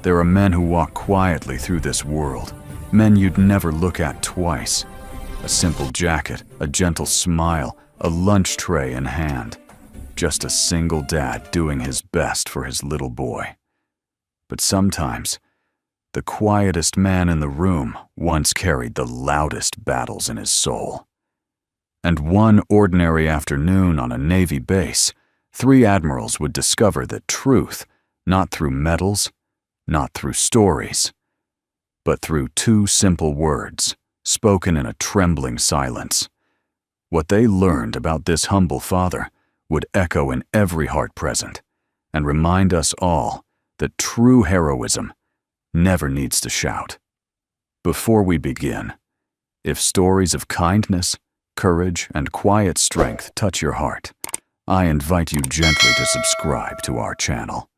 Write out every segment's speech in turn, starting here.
There are men who walk quietly through this world, men you'd never look at twice. A simple jacket, a gentle smile, a lunch tray in hand. Just a single dad doing his best for his little boy. But sometimes, the quietest man in the room once carried the loudest battles in his soul. And one ordinary afternoon on a Navy base, 3 admirals would discover that truth, not through medals, not through stories, but through 2 simple words, spoken in a trembling silence. What they learned about this humble father would echo in every heart present and remind us all that true heroism never needs to shout. Before we begin, if stories of kindness, courage, and quiet strength touch your heart, I invite you gently to subscribe to our channel.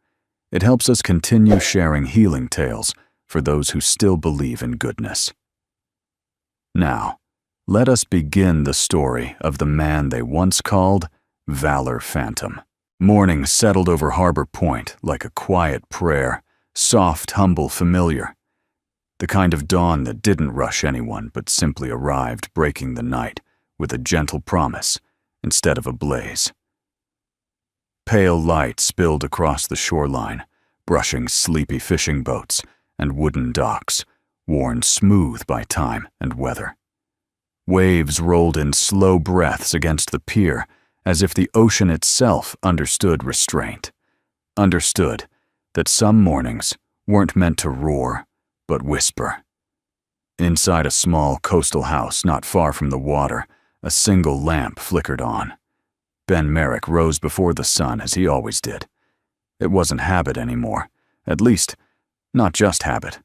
It helps us continue sharing healing tales for those who still believe in goodness. Now, let us begin the story of the man they once called Valor Phantom. Morning settled over Harbor Point like a quiet prayer, soft, humble, familiar. The kind of dawn that didn't rush anyone but simply arrived, breaking the night with a gentle promise instead of a blaze. Pale light spilled across the shoreline, brushing sleepy fishing boats and wooden docks, worn smooth by time and weather. Waves rolled in slow breaths against the pier, as if the ocean itself understood restraint, understood that some mornings weren't meant to roar, but whisper. Inside a small coastal house not far from the water, a single lamp flickered on. Ben Merrick rose before the sun as he always did. It wasn't habit anymore, at least, not just habit.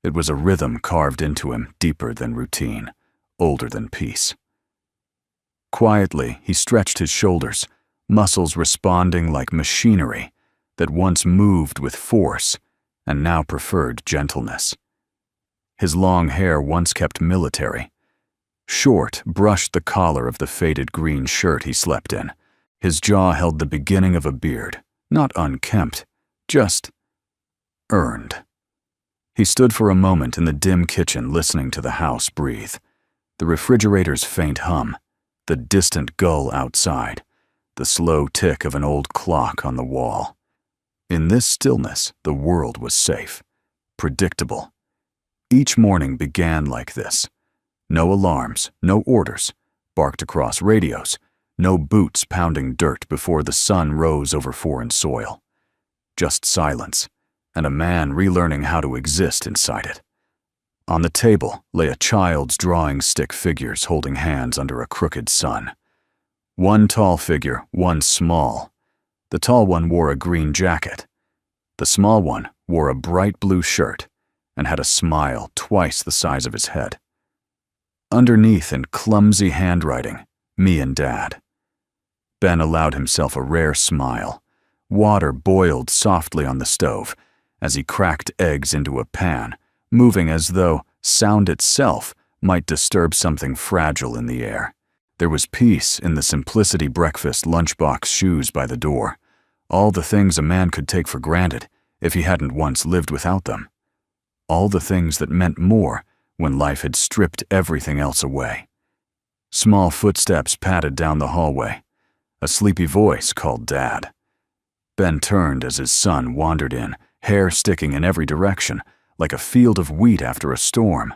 It was a rhythm carved into him deeper than routine, older than peace. Quietly, he stretched his shoulders, muscles responding like machinery that once moved with force and now preferred gentleness. His long hair once kept military. Short, brushed the collar of the faded green shirt he slept in. His jaw held the beginning of a beard, not unkempt, just earned. He stood for a moment in the dim kitchen listening to the house breathe, the refrigerator's faint hum, the distant gull outside, the slow tick of an old clock on the wall. In this stillness, the world was safe, predictable. Each morning began like this. No alarms, no orders, barked across radios, no boots pounding dirt before the sun rose over foreign soil. Just silence, and a man relearning how to exist inside it. On the table lay a child's drawing stick figures holding hands under a crooked sun. One tall figure, one small. The tall one wore a green jacket. The small one wore a bright blue shirt and had a smile twice the size of his head. Underneath in clumsy handwriting, me and Dad. Ben allowed himself a rare smile. Water boiled softly on the stove as he cracked eggs into a pan, moving as though sound itself might disturb something fragile in the air. There was peace in the simplicity breakfast lunchbox shoes by the door, all the things a man could take for granted if he hadn't once lived without them. All the things that meant more when life had stripped everything else away. Small footsteps padded down the hallway. A sleepy voice called Dad. Ben turned as his son wandered in, hair sticking in every direction, like a field of wheat after a storm.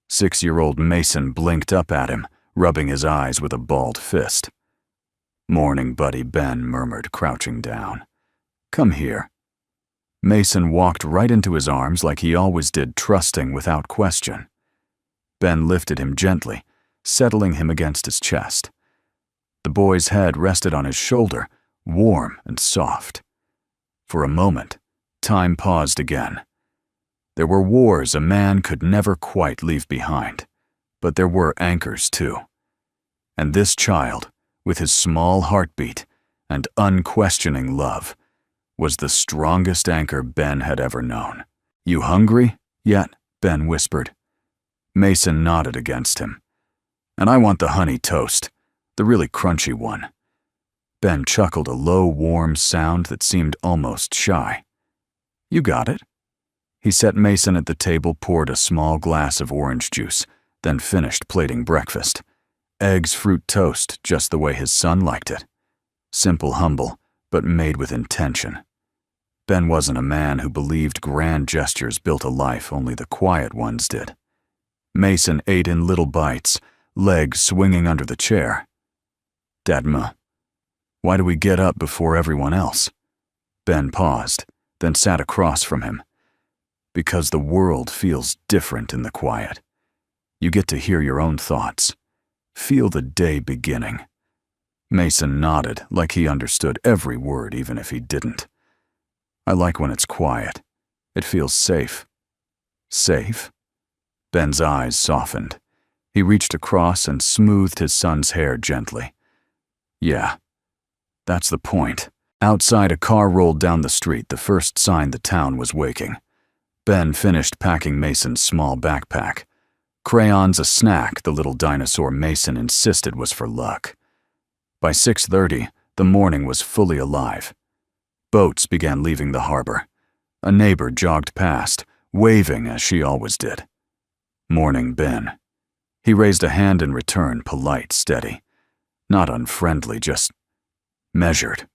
6-year-old Mason blinked up at him, rubbing his eyes with a balled fist. "Morning, buddy," Ben murmured, crouching down. "Come here." Mason walked right into his arms like he always did, trusting without question. Ben lifted him gently, settling him against his chest. The boy's head rested on his shoulder, warm and soft. For a moment, time paused again. There were wars a man could never quite leave behind, but there were anchors too. And this child, with his small heartbeat and unquestioning love, was the strongest anchor Ben had ever known. "You hungry yet?" Ben whispered. Mason nodded against him. "And I want the honey toast, the really crunchy one." Ben chuckled a low, warm sound that seemed almost shy. "You got it," He set Mason at the table, poured a small glass of orange juice, then finished plating breakfast. Eggs, fruit, toast, just the way his son liked it. Simple, humble, but made with intention. Ben wasn't a man who believed grand gestures built a life only the quiet ones did. Mason ate in little bites, legs swinging under the chair. "Dadma, why do we get up before everyone else?" Ben paused, then sat across from him. "Because the world feels different in the quiet. You get to hear your own thoughts. Feel the day beginning." Mason nodded like he understood every word even if he didn't. "I like when it's quiet. It feels safe." "Safe?" Ben's eyes softened. He reached across and smoothed his son's hair gently. "Yeah, that's the point." Outside, a car rolled down the street, the first sign the town was waking. Ben finished packing Mason's small backpack. Crayons a snack, the little dinosaur Mason insisted was for luck. By 6:30, the morning was fully alive. Boats began leaving the harbor. A neighbor jogged past, waving as she always did. "Morning, Ben." He raised a hand in return, polite, steady. Not unfriendly, just measured.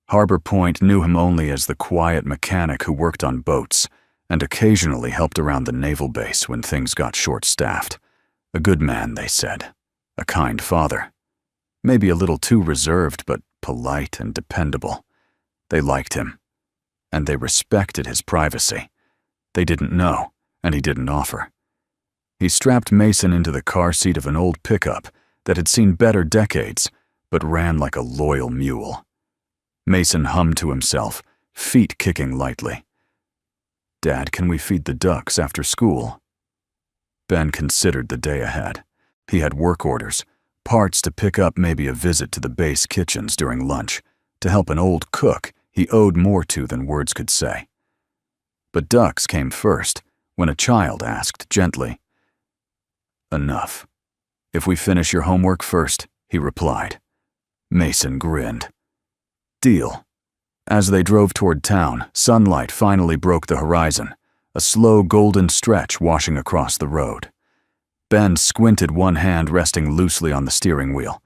Harbor Point knew him only as the quiet mechanic who worked on boats and occasionally helped around the naval base when things got short-staffed. A good man, they said. A kind father. Maybe a little too reserved, but polite and dependable. They liked him. And they respected his privacy. They didn't know, and he didn't offer. He strapped Mason into the car seat of an old pickup that had seen better decades, but ran like a loyal mule. Mason hummed to himself, feet kicking lightly. "Dad, can we feed the ducks after school?" Ben considered the day ahead. He had work orders, parts to pick up, maybe a visit to the base kitchens during lunch, to help an old cook he owed more to than words could say. But ducks came first, when a child asked gently. "Enough. If we finish your homework first," he replied. Mason grinned. "Deal." As they drove toward town, sunlight finally broke the horizon, a slow golden stretch washing across the road. Ben squinted, one hand resting loosely on the steering wheel.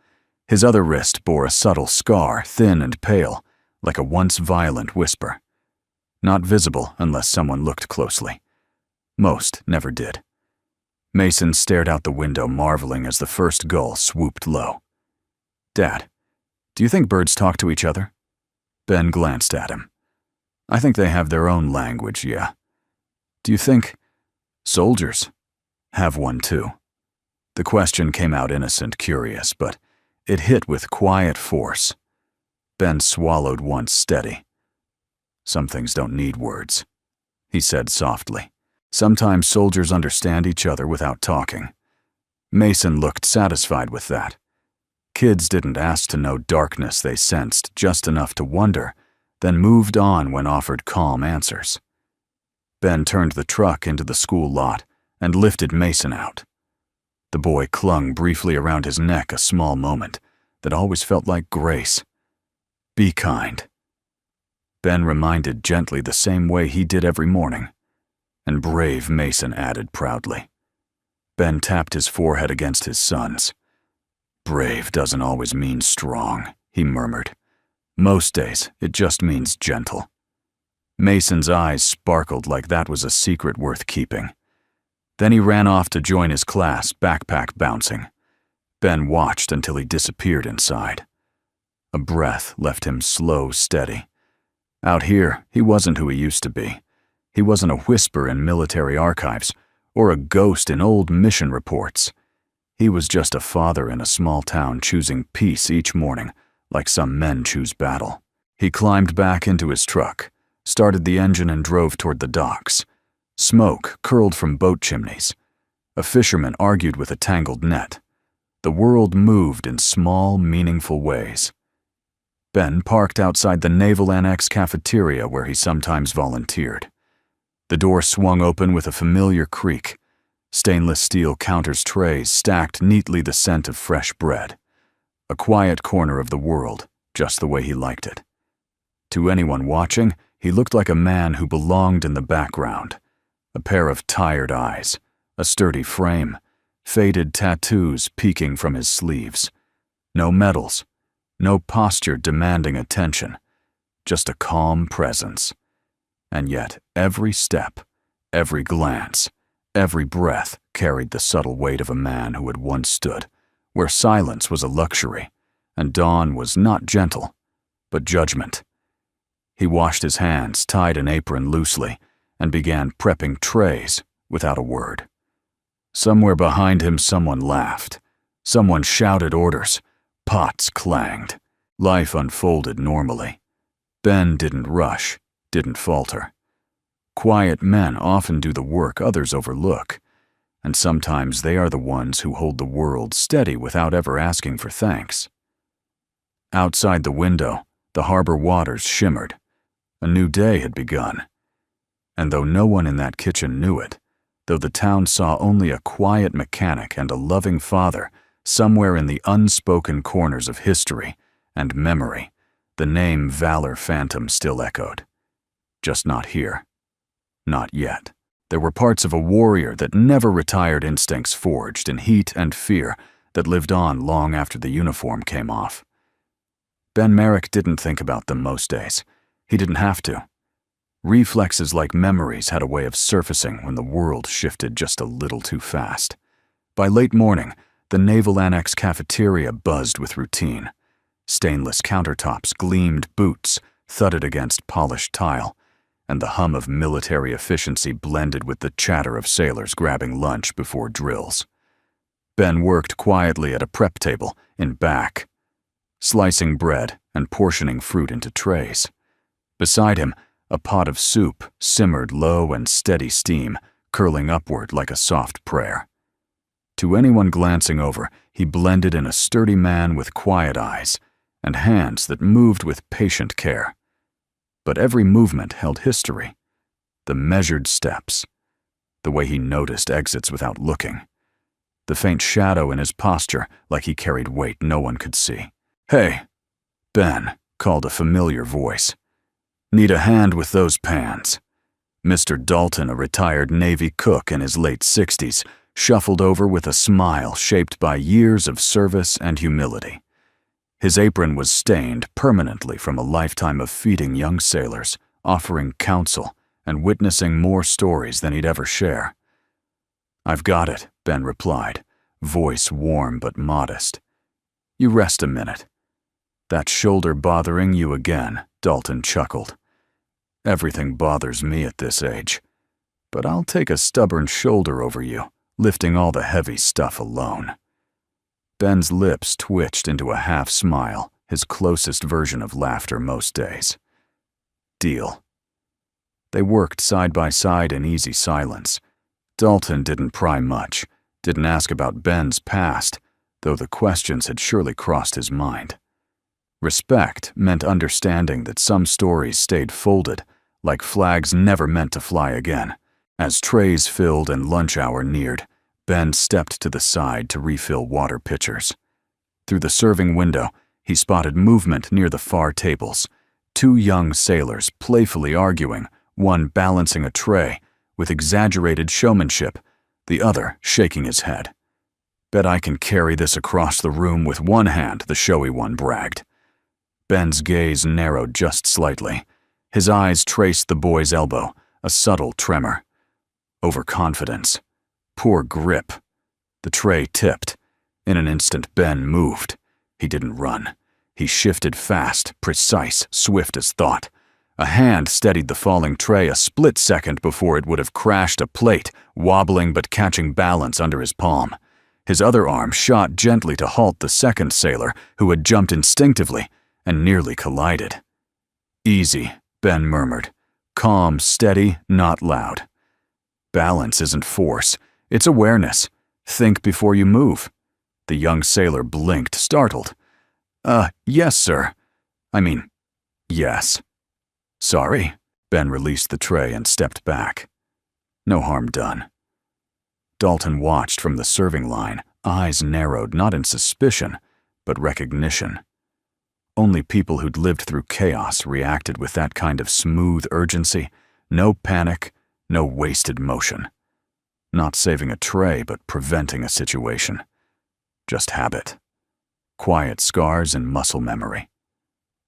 His other wrist bore a subtle scar, thin and pale, like a once violent whisper. Not visible unless someone looked closely. Most never did. Mason stared out the window, marveling as the first gull swooped low. "Dad, do you think birds talk to each other?" Ben glanced at him. "I think they have their own language, yeah. Do you think soldiers have one too?" The question came out innocent, curious, but it hit with quiet force. Ben swallowed once steady. "Some things don't need words," he said softly. "Sometimes soldiers understand each other without talking." Mason looked satisfied with that. Kids didn't ask to know darkness they sensed, just enough to wonder, then moved on when offered calm answers. Ben turned the truck into the school lot and lifted Mason out. The boy clung briefly around his neck, a small moment that always felt like grace. "Be kind." Ben reminded gently, the same way he did every morning. "And brave," Mason added proudly. Ben tapped his forehead against his son's. "Brave doesn't always mean strong," he murmured. "Most days, it just means gentle." Mason's eyes sparkled like that was a secret worth keeping. Then he ran off to join his class, backpack bouncing. Ben watched until he disappeared inside. A breath left him slow, steady. Out here, he wasn't who he used to be. He wasn't a whisper in military archives or a ghost in old mission reports. He was just a father in a small town choosing peace each morning, like some men choose battle. He climbed back into his truck, started the engine and drove toward the docks. Smoke curled from boat chimneys. A fisherman argued with a tangled net. The world moved in small, meaningful ways. Ben parked outside the Naval Annex cafeteria where he sometimes volunteered. The door swung open with a familiar creak. Stainless steel counters trays stacked neatly, the scent of fresh bread. A quiet corner of the world, just the way he liked it. To anyone watching, he looked like a man who belonged in the background. A pair of tired eyes, a sturdy frame, faded tattoos peeking from his sleeves. No medals, no posture demanding attention, just a calm presence. And yet every step, every glance, every breath carried the subtle weight of a man who had once stood where silence was a luxury, and dawn was not gentle, but judgment. He washed his hands, tied an apron loosely, and began prepping trays without a word. Somewhere behind him someone laughed. Someone shouted orders. Pots clanged. Life unfolded normally. Ben didn't rush, didn't falter. Quiet men often do the work others overlook, and sometimes they are the ones who hold the world steady without ever asking for thanks. Outside the window, the harbor waters shimmered. A new day had begun. And though no one in that kitchen knew it, though the town saw only a quiet mechanic and a loving father, somewhere in the unspoken corners of history and memory, the name Valor Phantom still echoed. Just not here. Not yet. There were parts of a warrior that never retired, instincts forged in heat and fear that lived on long after the uniform came off. Ben Merrick didn't think about them most days. He didn't have to. Reflexes like memories had a way of surfacing when the world shifted just a little too fast. By late morning, the Naval Annex cafeteria buzzed with routine. Stainless countertops gleamed, boots thudded against polished tile, and the hum of military efficiency blended with the chatter of sailors grabbing lunch before drills. Ben worked quietly at a prep table in back, slicing bread and portioning fruit into trays. Beside him, a pot of soup simmered low and steady steam, curling upward like a soft prayer. To anyone glancing over, he blended in a sturdy man with quiet eyes and hands that moved with patient care. But every movement held history. The measured steps, the way he noticed exits without looking, the faint shadow in his posture like he carried weight no one could see. "Hey," Ben called a familiar voice. "Need a hand with those pans." Mr. Dalton, a retired Navy cook in his late 60s, shuffled over with a smile shaped by years of service and humility. His apron was stained permanently from a lifetime of feeding young sailors, offering counsel, and witnessing more stories than he'd ever share. "I've got it," Ben replied, voice warm but modest. "You rest a minute." "That shoulder bothering you again," Dalton chuckled. "Everything bothers me at this age. But I'll take a stubborn shoulder over you, lifting all the heavy stuff alone." Ben's lips twitched into a half smile, his closest version of laughter most days. "Deal." They worked side by side in easy silence. Dalton didn't pry much, didn't ask about Ben's past, though the questions had surely crossed his mind. Respect meant understanding that some stories stayed folded, like flags never meant to fly again. As trays filled and lunch hour neared, Ben stepped to the side to refill water pitchers. Through the serving window, he spotted movement near the far tables. Two young sailors playfully arguing, one balancing a tray with exaggerated showmanship, the other shaking his head. "Bet I can carry this across the room with one hand," the showy one bragged. Ben's gaze narrowed just slightly. His eyes traced the boy's elbow, a subtle tremor. Overconfidence. Poor grip. The tray tipped. In an instant, Ben moved. He didn't run. He shifted fast, precise, swift as thought. A hand steadied the falling tray a split second before it would have crashed a plate, wobbling but catching balance under his palm. His other arm shot gently to halt the second sailor, who had jumped instinctively and nearly collided. "Easy," Ben murmured. "Calm, steady, not loud." Balance isn't force. It's awareness. Think before you move. The young sailor blinked, startled. Yes, sir. Yes." "Sorry." Ben released the tray and stepped back. No harm done. Dalton watched from the serving line, eyes narrowed not in suspicion, but recognition. Only people who'd lived through chaos reacted with that kind of smooth urgency. No panic, no wasted motion. Not saving a tray, but preventing a situation. Just habit. Quiet scars and muscle memory.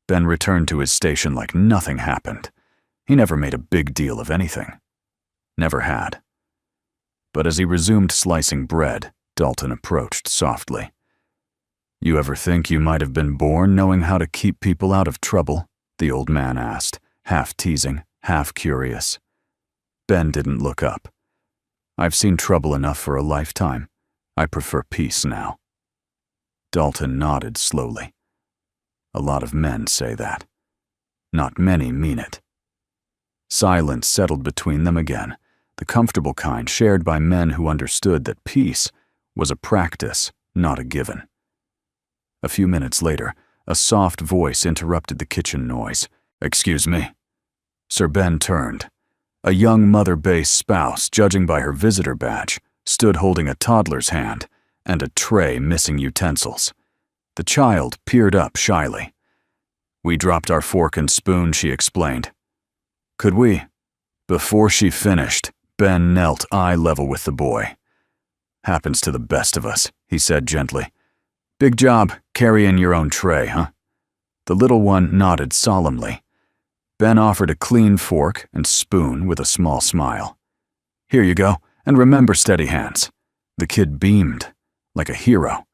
Ben returned to his station like nothing happened. He never made a big deal of anything. Never had. But as he resumed slicing bread, Dalton approached softly. "You ever think you might have been born knowing how to keep people out of trouble?" the old man asked, half teasing, half curious. Ben didn't look up. "I've seen trouble enough for a lifetime. I prefer peace now." Dalton nodded slowly. A lot of men say that. Not many mean it. Silence settled between them again, the comfortable kind shared by men who understood that peace was a practice, not a given. A few minutes later, a soft voice interrupted the kitchen noise. "Excuse me." Sir Ben turned. A young mother-base spouse, judging by her visitor badge, stood holding a toddler's hand and a tray missing utensils. The child peered up shyly. "We dropped our fork and spoon," she explained. "Could we?" Before she finished, Ben knelt eye level with the boy. "Happens to the best of us," he said gently. "Big job carrying your own tray, huh?" The little one nodded solemnly. Ben offered a clean fork and spoon with a small smile. "Here you go, and remember, steady hands." The kid beamed, like a hero.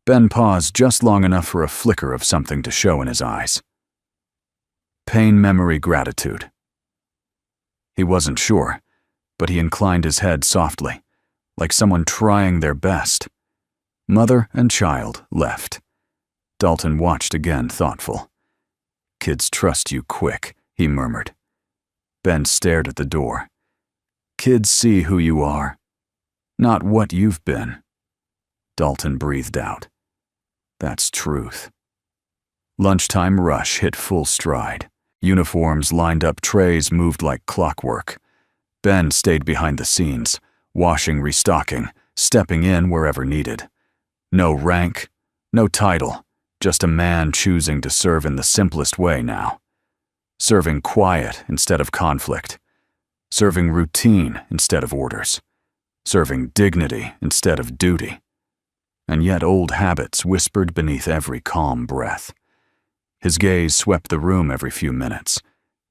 Ben paused just long enough for a flicker of something to show in his eyes. Pain, memory, gratitude. He wasn't sure, but he inclined his head softly, like someone trying their best. Mother and child left. Dalton watched again, thoughtful. "Kids trust you quick," he murmured. Ben stared at the door. "Kids see who you are, not what you've been." Dalton breathed out. That's truth. Lunchtime rush hit full stride. Uniforms lined up, trays moved like clockwork. Ben stayed behind the scenes, washing, restocking, stepping in wherever needed. No rank, no title, just a man choosing to serve in the simplest way now. Serving quiet instead of conflict. Serving routine instead of orders. Serving dignity instead of duty. And yet old habits whispered beneath every calm breath. His gaze swept the room every few minutes.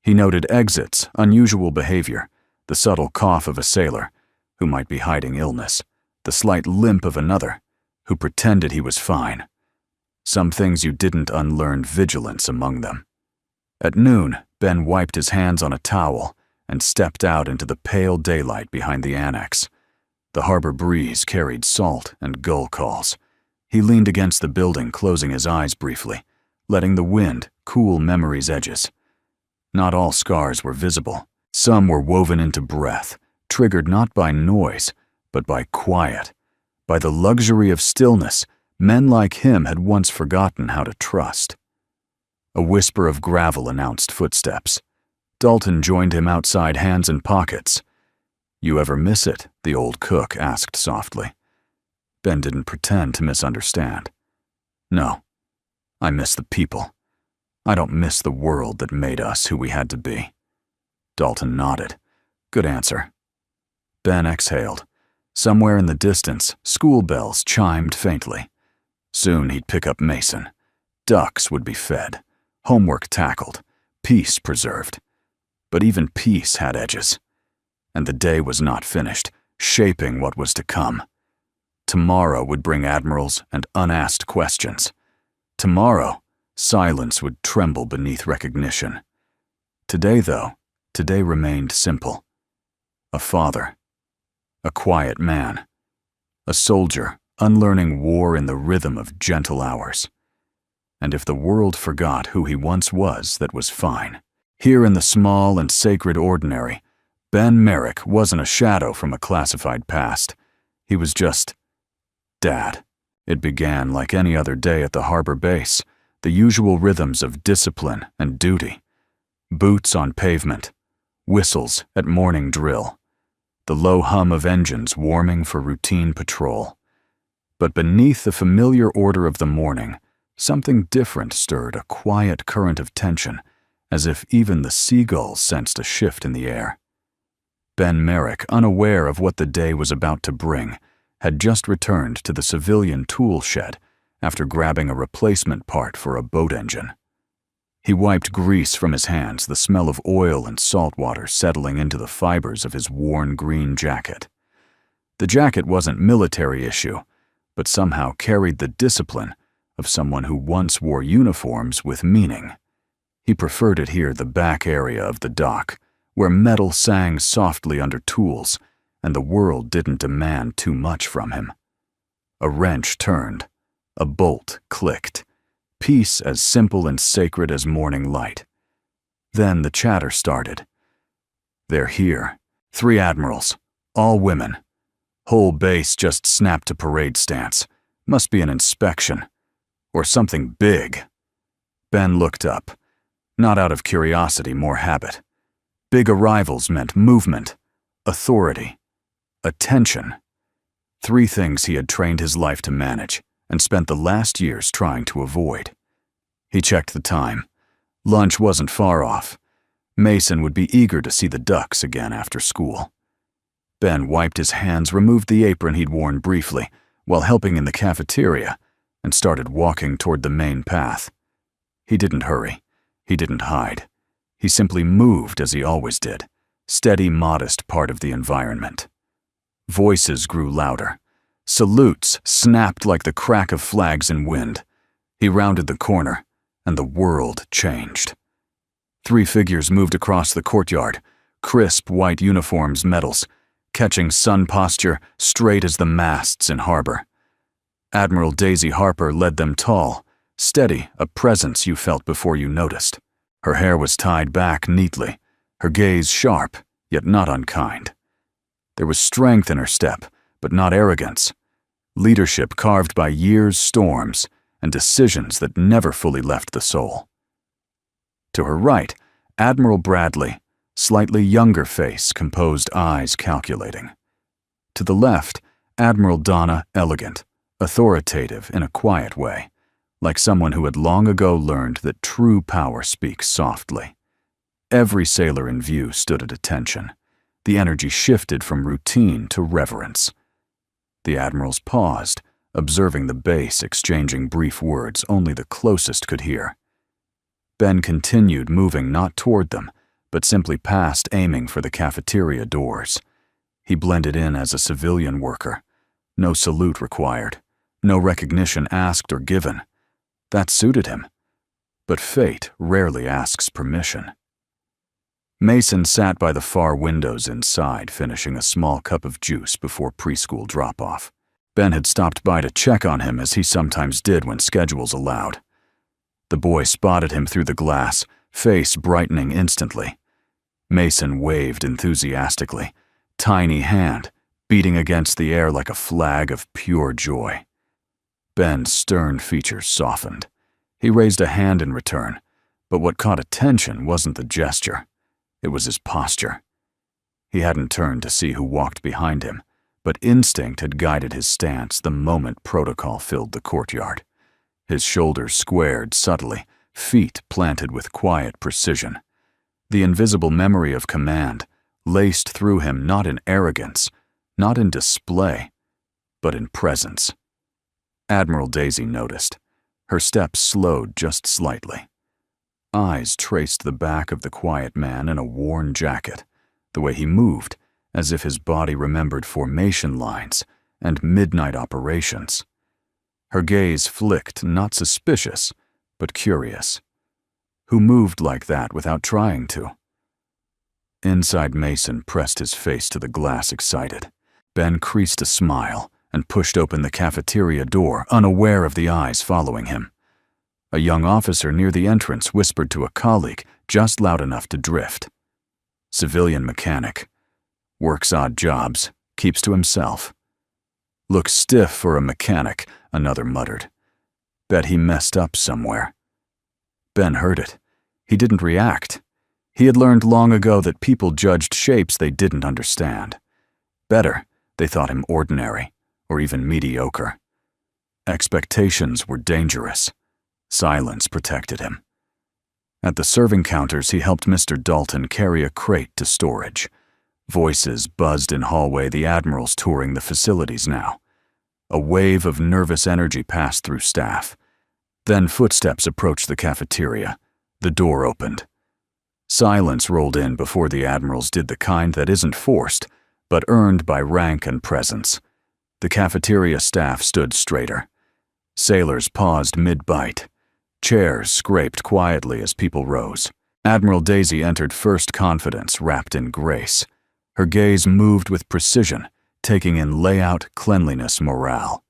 He noted exits, unusual behavior, the subtle cough of a sailor, who might be hiding illness, the slight limp of another, who pretended he was fine. Some things you didn't unlearn vigilance among them. At noon, Ben wiped his hands on a towel and stepped out into the pale daylight behind the annex. The harbor breeze carried salt and gull calls. He leaned against the building, closing his eyes briefly, letting the wind cool memory's edges. Not all scars were visible. Some were woven into breath, triggered not by noise, but by quiet, by the luxury of stillness men like him had once forgotten how to trust. A whisper of gravel announced footsteps. Dalton joined him outside, hands in pockets. "You ever miss it?" the old cook asked softly. Ben didn't pretend to misunderstand. "No, I miss the people. I don't miss the world that made us who we had to be." Dalton nodded. "Good answer." Ben exhaled. Somewhere in the distance, school bells chimed faintly. Soon he'd pick up Mason. Ducks would be fed, homework tackled, peace preserved. But even peace had edges. And the day was not finished, shaping what was to come. Tomorrow would bring Admirals and unasked questions. Tomorrow, silence would tremble beneath recognition. Today, though, today remained simple. A father. A quiet man. A soldier, unlearning war in the rhythm of gentle hours. And if the world forgot who he once was, that was fine. Here in the small and sacred ordinary, Ben Merrick wasn't a shadow from a classified past. He was just Dad. It began like any other day at the harbor base, the usual rhythms of discipline and duty. Boots on pavement, whistles at morning drill, the low hum of engines warming for routine patrol. But beneath the familiar order of the morning, Something different stirred a quiet current of tension, as if even the seagulls sensed a shift in the air. Ben Merrick, unaware of what the day was about to bring, had just returned to the civilian tool shed after grabbing a replacement part for a boat engine. He wiped grease from his hands, the smell of oil and salt water settling into the fibers of his worn green jacket. The jacket wasn't military issue, but somehow carried the discipline of someone who once wore uniforms with meaning. He preferred it here, the back area of the dock, where metal sang softly under tools and the world didn't demand too much from him. A wrench turned, a bolt clicked, peace as simple and sacred as morning light. Then the chatter started. They're here, 3 admirals, all women. Whole base just snapped to parade stance. Must be an inspection. Or something big. Ben looked up, not out of curiosity, more habit. Big arrivals meant movement, authority, attention. 3 things he had trained his life to manage and spent the last years trying to avoid. He checked the time. Lunch wasn't far off. Mason would be eager to see the ducks again after school. Ben wiped his hands, removed the apron he'd worn briefly while helping in the cafeteria, and started walking toward the main path. He didn't hurry. He didn't hide. He simply moved as he always did, steady, modest part of the environment. Voices grew louder. Salutes snapped like the crack of flags in wind. He rounded the corner, and the world changed. 3 figures moved across the courtyard, crisp white uniforms, medals, catching sun posture straight as the masts in harbor. Admiral Daisy Harper led them, tall, steady, a presence you felt before you noticed. Her hair was tied back neatly, her gaze sharp, yet not unkind. There was strength in her step, but not arrogance. Leadership carved by years' storms and decisions that never fully left the soul. To her right, Admiral Bradley, slightly younger face, composed eyes calculating. To the left, Admiral Donna, elegant, authoritative in a quiet way, like someone who had long ago learned that true power speaks softly. Every sailor in view stood at attention. The energy shifted from routine to reverence. The admirals paused, observing the base, exchanging brief words only the closest could hear. Ben continued moving, not toward them, but simply past, aiming for the cafeteria doors. He blended in as a civilian worker. No salute required. No recognition asked or given. That suited him. But fate rarely asks permission. Mason sat by the far windows inside, finishing a small cup of juice before preschool drop-off. Ben had stopped by to check on him, as he sometimes did when schedules allowed. The boy spotted him through the glass, face brightening instantly. Mason waved enthusiastically, tiny hand beating against the air like a flag of pure joy. Ben's stern features softened. He raised a hand in return, but what caught attention wasn't the gesture. It was his posture. He hadn't turned to see who walked behind him, but instinct had guided his stance the moment protocol filled the courtyard. His shoulders squared subtly, feet planted with quiet precision. The invisible memory of command laced through him, not in arrogance, not in display, but in presence. Admiral Daisy noticed. Her steps slowed just slightly. Eyes traced the back of the quiet man in a worn jacket, the way he moved, as if his body remembered formation lines and midnight operations. Her gaze flicked, not suspicious, but curious. Who moved like that without trying to? Inside Mason pressed his face to the glass, excited. Ben creased a smile and pushed open the cafeteria door, unaware of the eyes following him. A young officer near the entrance whispered to a colleague, just loud enough to drift. Civilian mechanic. Works odd jobs, keeps to himself. Looks stiff for a mechanic, another muttered. Bet he messed up somewhere. Ben heard it. He didn't react. He had learned long ago that people judged shapes they didn't understand. Better, they thought him ordinary, or even mediocre. Expectations were dangerous. Silence protected him. At the serving counters, he helped Mr. Dalton carry a crate to storage. Voices buzzed in hallway, the Admirals touring the facilities now. A wave of nervous energy passed through staff. Then footsteps approached the cafeteria. The door opened. Silence rolled in before the Admirals did the kind that isn't forced, but earned by rank and presence. The cafeteria staff stood straighter. Sailors paused mid-bite. Chairs scraped quietly as people rose. Admiral Daisy entered first, confidence wrapped in grace. Her gaze moved with precision, taking in layout, cleanliness, morale.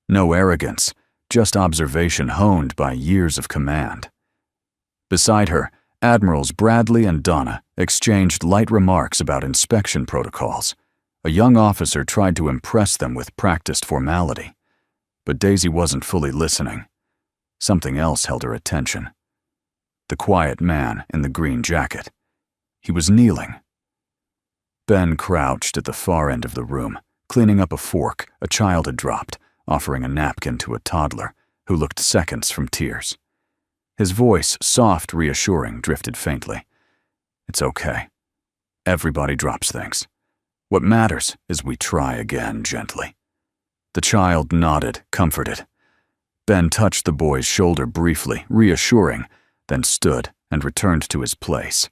No arrogance, just observation honed by years of command. Beside her, Admirals Bradley and Donna exchanged light remarks about inspection protocols. A young officer tried to impress them with practiced formality. But Daisy wasn't fully listening. Something else held her attention. The quiet man in the green jacket. He was kneeling. Ben crouched at the far end of the room, cleaning up a fork a child had dropped, offering a napkin to a toddler who looked seconds from tears. His voice, soft, reassuring, drifted faintly. "It's okay. Everybody drops things. What matters is we try again gently." The child nodded, comforted. Ben touched the boy's shoulder briefly, reassuring, then stood and returned to his place.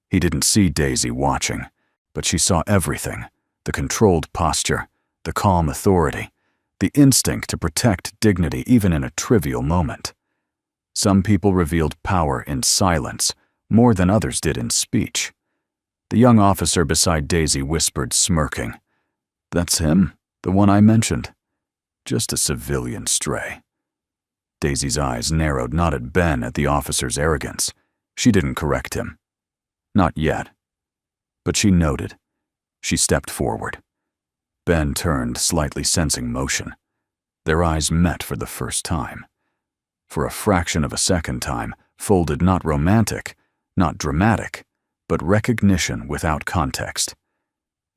He didn't see Daisy watching, but she saw everything: the controlled posture, the calm authority, the instinct to protect dignity even in a trivial moment. Some people revealed power in silence more than others did in speech. The young officer beside Daisy whispered, smirking, "That's him, the one I mentioned. Just a civilian stray." Daisy's eyes narrowed, not at Ben, at the officer's arrogance. She didn't correct him. Not yet. But she noted. She stepped forward. Ben turned, slightly sensing motion. Their eyes met for the first time. For a fraction of a second time, folded, not romantic, not dramatic, but recognition without context.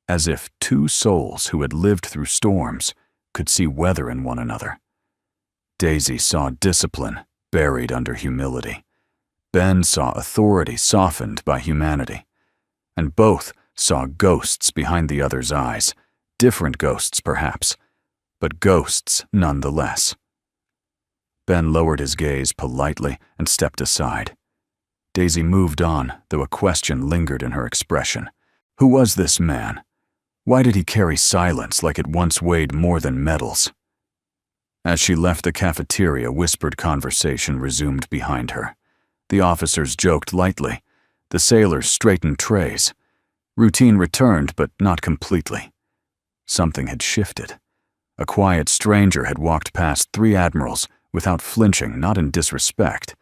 As if two souls who had lived through storms could see weather in one another. Daisy saw discipline buried under humility. Ben saw authority softened by humanity. And both saw ghosts behind the other's eyes, different ghosts perhaps, but ghosts nonetheless. Ben lowered his gaze politely and stepped aside. Daisy moved on, though a question lingered in her expression. Who was this man? Why did he carry silence like it once weighed more than metals? As she left the cafeteria, whispered conversation resumed behind her. The officers joked lightly. The sailors straightened trays. Routine returned, but not completely. Something had shifted. A quiet stranger had walked past three admirals without flinching, not in disrespect,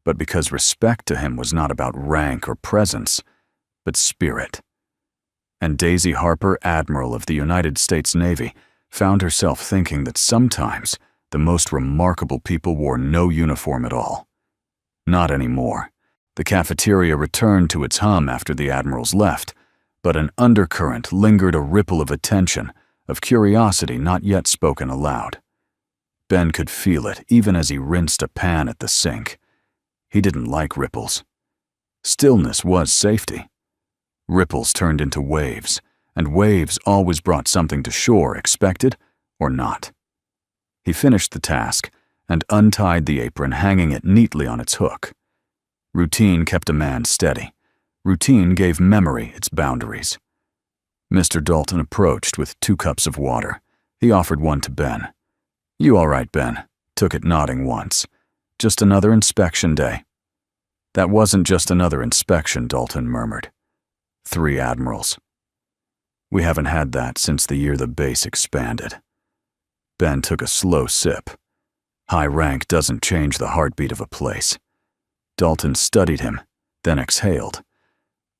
but because respect to him was not about rank or presence, but spirit. And Daisy Harper, Admiral of the United States Navy, found herself thinking that sometimes the most remarkable people wore no uniform at all. Not anymore. The cafeteria returned to its hum after the admirals left, but an undercurrent lingered, a ripple of attention, of curiosity not yet spoken aloud. Ben could feel it even as he rinsed a pan at the sink. He didn't like ripples. Stillness was safety. Ripples turned into waves, and waves always brought something to shore, expected or not. He finished the task and untied the apron, hanging it neatly on its hook. Routine kept a man steady. Routine gave memory its boundaries. Mr. Dalton approached with 2 cups of water. He offered one to Ben. "You all right, Ben?" Took it, nodding once. "Just another inspection day." "That wasn't just another inspection," Dalton murmured. 3 admirals. "We haven't had that since the year the base expanded." Ben took a slow sip. High rank doesn't change the heartbeat of a place. Dalton studied him, then exhaled.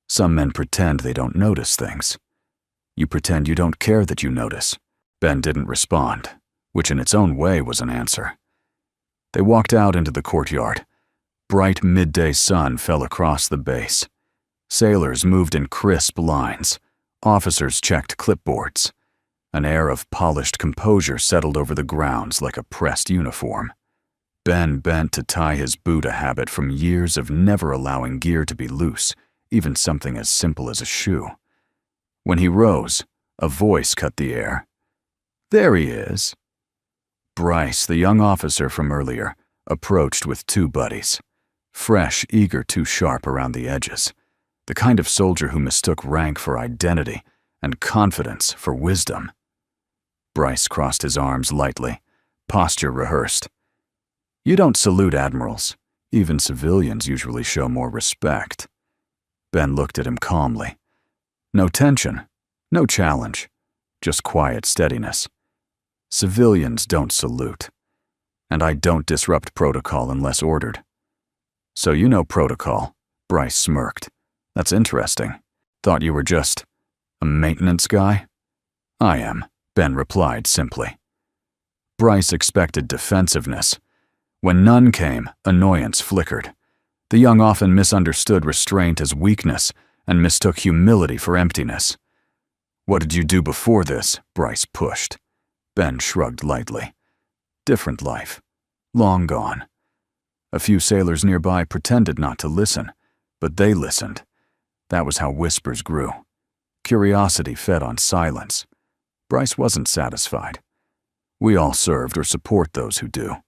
Some men pretend they don't notice things. You pretend you don't care that you notice. Ben didn't respond, which in its own way was an answer. They walked out into the courtyard. Bright midday sun fell across the base. Sailors moved in crisp lines. Officers checked clipboards. An air of polished composure settled over the grounds like a pressed uniform. Ben bent to tie his Buddha habit from years of never allowing gear to be loose, even something as simple as a shoe. When he rose, a voice cut the air. "There he is." Bryce, the young officer from earlier, approached with two buddies. Fresh, eager, too sharp around the edges. The kind of soldier who mistook rank for identity and confidence for wisdom. Bryce crossed his arms lightly, posture rehearsed. "You don't salute admirals. Even civilians usually show more respect." Ben looked at him calmly. No tension, no challenge, just quiet steadiness. "Civilians don't salute. And I don't disrupt protocol unless ordered." "So you know protocol," Bryce smirked. "That's interesting. Thought you were just a maintenance guy?" "I am," Ben replied simply. Bryce expected defensiveness. When none came, annoyance flickered. The young often misunderstood restraint as weakness and mistook humility for emptiness. "What did you do before this?" Bryce pushed. Ben shrugged lightly. "Different life. Long gone." A few sailors nearby pretended not to listen, but they listened. That was how whispers grew. Curiosity fed on silence. Bryce wasn't satisfied. "We all served or support those who do.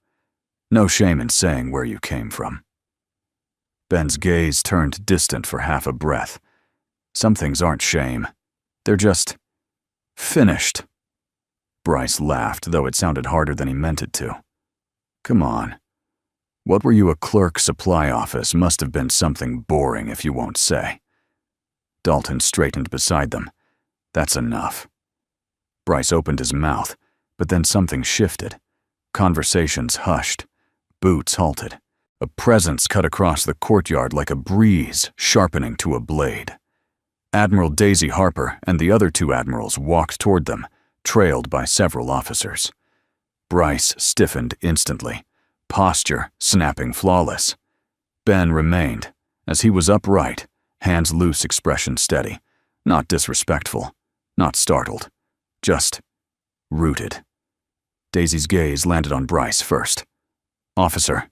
No shame in saying where you came from." Ben's gaze turned distant for half a breath. "Some things aren't shame. They're just finished." Bryce laughed, though it sounded harder than he meant it to. "Come on. What were you, a clerk? Supply office must have been something boring if you won't say." Dalton straightened beside them. "That's enough." Bryce opened his mouth, but then something shifted. Conversations hushed. Boots halted. A presence cut across the courtyard like a breeze sharpening to a blade. Admiral Daisy Harper and the other two admirals walked toward them, trailed by several officers. Bryce stiffened instantly, posture snapping flawless. Ben remained, as he was upright, hands loose, expression steady, not disrespectful, not startled, just rooted. Daisy's gaze landed on Bryce first. "Officer."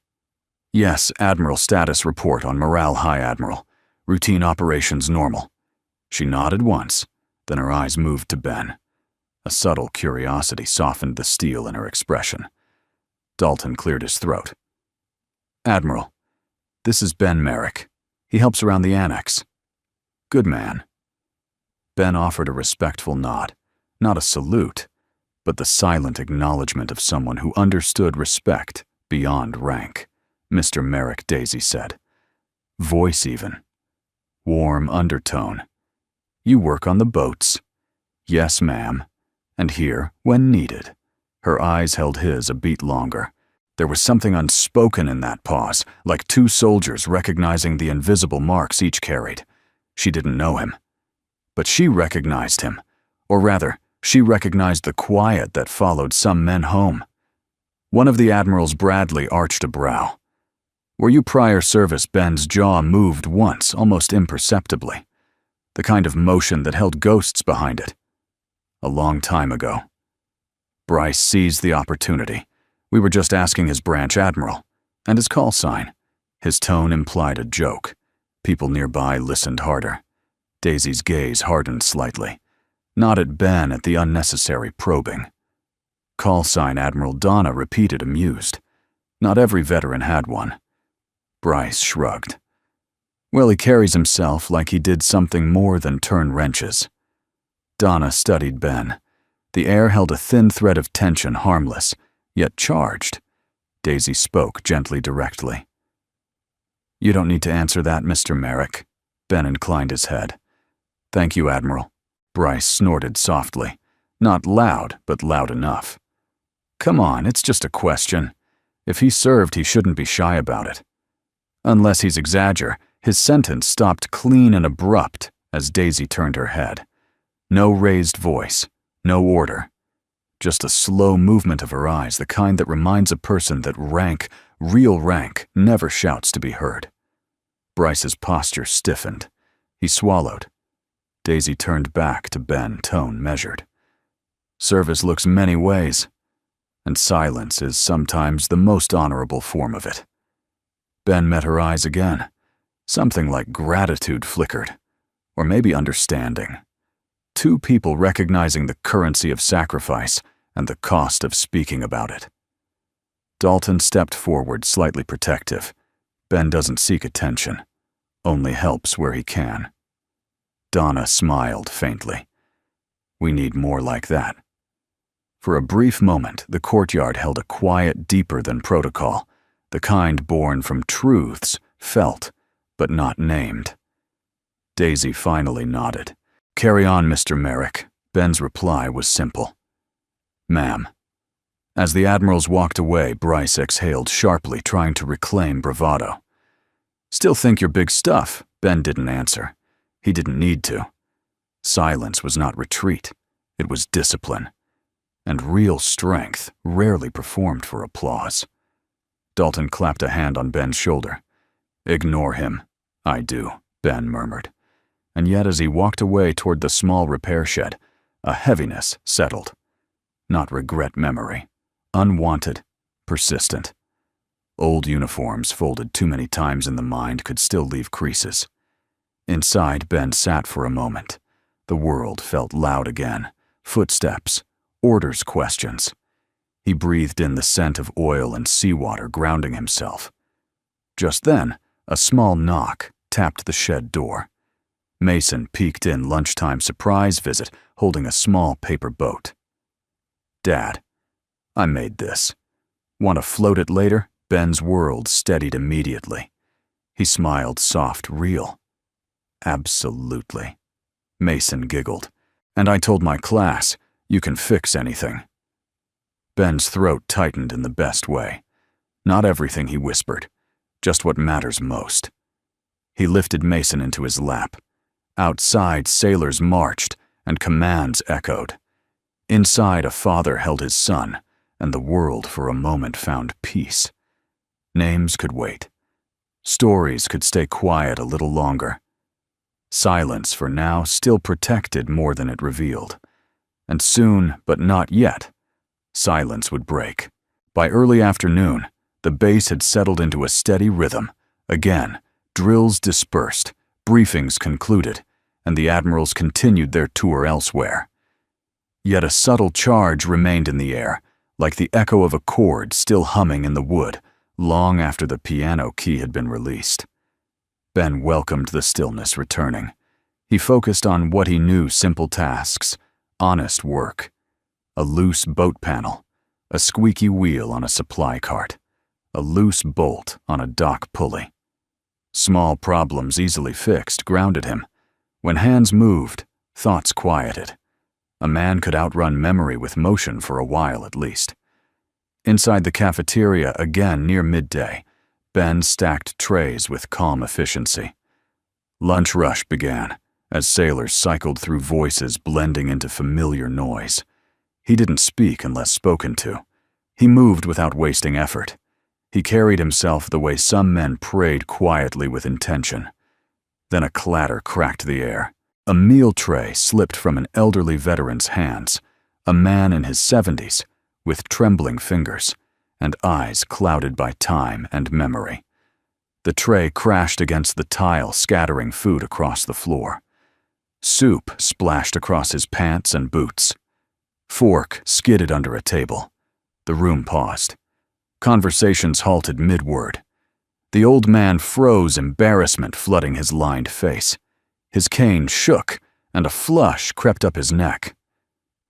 "Yes, Admiral status report on morale high, Admiral. Routine operations normal." She nodded once, then her eyes moved to Ben. A subtle curiosity softened the steel in her expression. Dalton cleared his throat. "Admiral, this is Ben Merrick. He helps around the annex." "Good man." Ben offered a respectful nod, not a salute, but the silent acknowledgement of someone who understood respect beyond rank. "Mr. Merrick," Daisy said. Voice even. Warm undertone. "You work on the boats." "Yes, ma'am. And here when needed." Her eyes held his a beat longer. There was something unspoken in that pause, like two soldiers recognizing the invisible marks each carried. She didn't know him. But she recognized him. Or rather, she recognized the quiet that followed some men home. One of the admirals, Bradley, arched a brow. "Were you prior service?" Ben's jaw moved once, almost imperceptibly. The kind of motion that held ghosts behind it. "A long time ago." Bryce seized the opportunity. We were just asking his branch admiral, and his call sign. His tone implied a joke. People nearby listened harder. Daisy's gaze hardened slightly, not at Ben, at the unnecessary probing. "Call sign," Admiral Donna repeated, amused. Not every veteran had one. Bryce shrugged. "Well, he carries himself like he did something more than turn wrenches." Donna studied Ben. The air held a thin thread of tension, harmless, yet charged. Daisy spoke gently, directly. "You don't need to answer that, Mr. Merrick." Ben inclined his head. "Thank you, Admiral." Bryce snorted softly. Not loud, but loud enough. "Come on, it's just a question. If he served, he shouldn't be shy about it." Unless he's exaggerating, his sentence stopped clean and abrupt as Daisy turned her head. No raised voice, no order. Just a slow movement of her eyes, the kind that reminds a person that rank, real rank, never shouts to be heard. Bryce's posture stiffened. He swallowed. Daisy turned back to Ben, tone measured. "Service looks many ways." and silence is sometimes the most honorable form of it. Ben met her eyes again. Something like gratitude flickered, or maybe understanding. Two people recognizing the currency of sacrifice and the cost of speaking about it. Dalton stepped forward, slightly protective. Ben doesn't seek attention, only helps where he can. Donna smiled faintly. We need more like that. For a brief moment, the courtyard held a quiet deeper than protocol, the kind born from truths felt, but not named. Daisy finally nodded. Carry on, Mr. Merrick. Ben's reply was simple. Ma'am. As the Admirals walked away, Bryce exhaled sharply, trying to reclaim bravado. Still think you're big stuff, Ben didn't answer. He didn't need to. Silence was not retreat. It was discipline. And real strength rarely performed for applause. Dalton clapped a hand on Ben's shoulder. Ignore him. I do, Ben murmured. And yet as he walked away toward the small repair shed, a heaviness settled. Not regret memory. Unwanted, persistent. Old uniforms folded too many times in the mind could still leave creases. Inside, Ben sat for a moment. The world felt loud again. Footsteps, orders, questions. He breathed in the scent of oil and seawater, grounding himself. Just then, a small knock tapped the shed door. Mason peeked in, lunchtime surprise visit, holding a small paper boat. Dad, I made this. Want to float it later? Ben's world steadied immediately. He smiled, soft, real. Absolutely. Mason giggled. And I told my class, you can fix anything. Ben's throat tightened in the best way. Not everything, he whispered. Just what matters most. He lifted Mason into his lap. Outside, sailors marched, and commands echoed. Inside, a father held his son, and the world for a moment found peace. Names could wait. Stories could stay quiet a little longer. Silence, for now, still protected more than it revealed. And soon, but not yet, silence would break. By early afternoon, the base had settled into a steady rhythm. Again, drills dispersed, briefings concluded, and the Admirals continued their tour elsewhere. Yet a subtle charge remained in the air, like the echo of a chord still humming in the wood, long after the piano key had been released. Ben welcomed the stillness returning. He focused on what he knew: simple tasks, honest work. A loose boat panel, a squeaky wheel on a supply cart, a loose bolt on a dock pulley. Small problems easily fixed grounded him. When hands moved, thoughts quieted. A man could outrun memory with motion for a while at least. Inside the cafeteria, again near midday, Ben stacked trays with calm efficiency. Lunch rush began, as sailors cycled through voices blending into familiar noise. He didn't speak unless spoken to. He moved without wasting effort. He carried himself the way some men prayed quietly with intention. Then a clatter cracked the air. A meal tray slipped from an elderly veteran's hands, a man in his 70s, with trembling fingers, and eyes clouded by time and memory. The tray crashed against the tile, scattering food across the floor. Soup splashed across his pants and boots. Fork skidded under a table. The room paused. Conversations halted mid-word. The old man froze, embarrassment flooding his lined face. His cane shook, and a flush crept up his neck.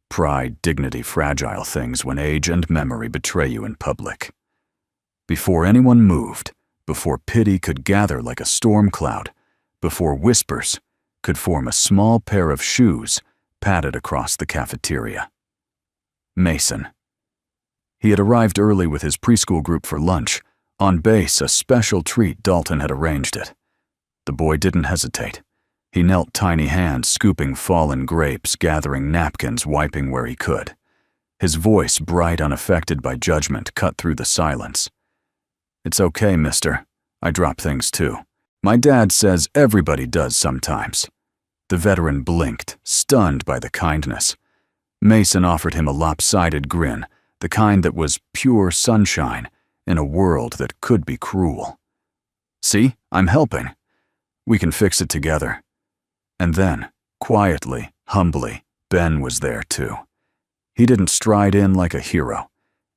Pride, dignity, fragile things when age and memory betray you in public. Before anyone moved, before pity could gather like a storm cloud, before whispers could form a small pair of shoes padded across the cafeteria. Mason. He had arrived early with his preschool group for lunch. On base, a special treat Dalton had arranged it. The boy didn't hesitate. He knelt, tiny hands scooping fallen grapes, gathering napkins, wiping where he could. His voice, bright, unaffected by judgment, cut through the silence. It's okay, mister. I drop things too. My dad says everybody does sometimes. The veteran blinked, stunned by the kindness. Mason offered him a lopsided grin, the kind that was pure sunshine in a world that could be cruel. "See, I'm helping. We can fix it together." And then, quietly, humbly, Ben was there too. He didn't stride in like a hero.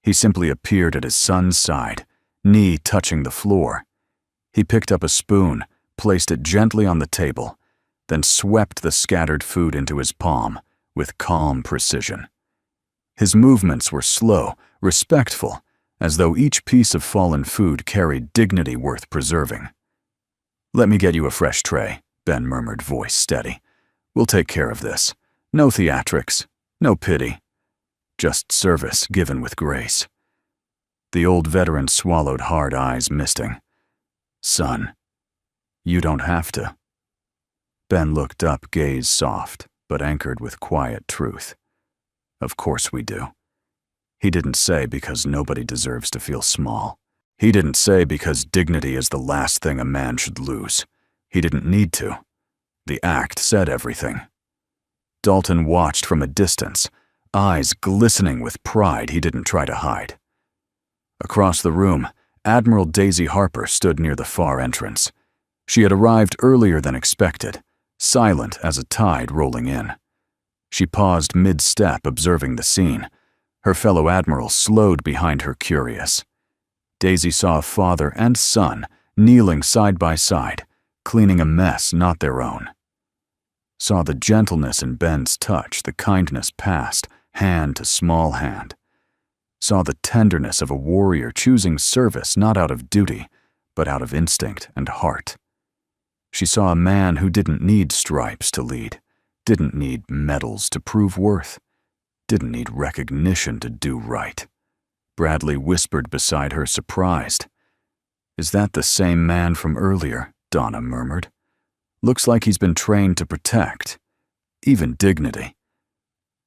He simply appeared at his son's side, knee touching the floor. He picked up a spoon, placed it gently on the table, then swept the scattered food into his palm with calm precision. His movements were slow, respectful, as though each piece of fallen food carried dignity worth preserving. "Let me get you a fresh tray," Ben murmured, voice steady. "We'll take care of this. No theatrics, no pity. Just service given with grace." The old veteran swallowed hard, eyes misting. "Son, you don't have to." Ben looked up, gaze soft, but anchored with quiet truth. "Of course we do." He didn't say because nobody deserves to feel small. He didn't say because dignity is the last thing a man should lose. He didn't need to. The act said everything. Dalton watched from a distance, eyes glistening with pride he didn't try to hide. Across the room, Admiral Daisy Harper stood near the far entrance. She had arrived earlier than expected, silent as a tide rolling in. She paused mid-step, observing the scene. Her fellow admirals slowed behind her, curious. Daisy saw a father and son kneeling side by side, cleaning a mess not their own. Saw the gentleness in Ben's touch, the kindness passed, hand to small hand. Saw the tenderness of a warrior choosing service not out of duty, but out of instinct and heart. She saw a man who didn't need stripes to lead, didn't need medals to prove worth, didn't need recognition to do right. Bradley whispered beside her, surprised. "Is that the same man from earlier?" Donna murmured. "Looks like he's been trained to protect, even dignity."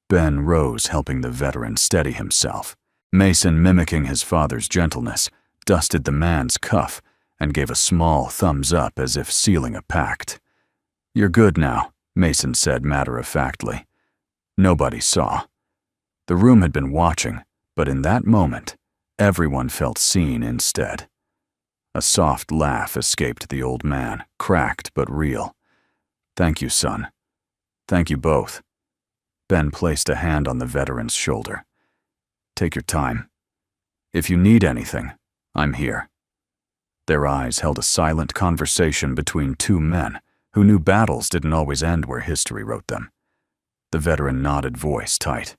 Ben rose, helping the veteran steady himself. Mason, mimicking his father's gentleness, dusted the man's cuff and gave a small thumbs up as if sealing a pact. "You're good now," Mason said matter-of-factly. Nobody saw. The room had been watching, but in that moment, everyone felt seen instead. A soft laugh escaped the old man, cracked but real. "Thank you, son. Thank you both." Ben placed a hand on the veteran's shoulder. "Take your time. If you need anything, I'm here." Their eyes held a silent conversation between two men who knew battles didn't always end where history wrote them. The veteran nodded, voice tight.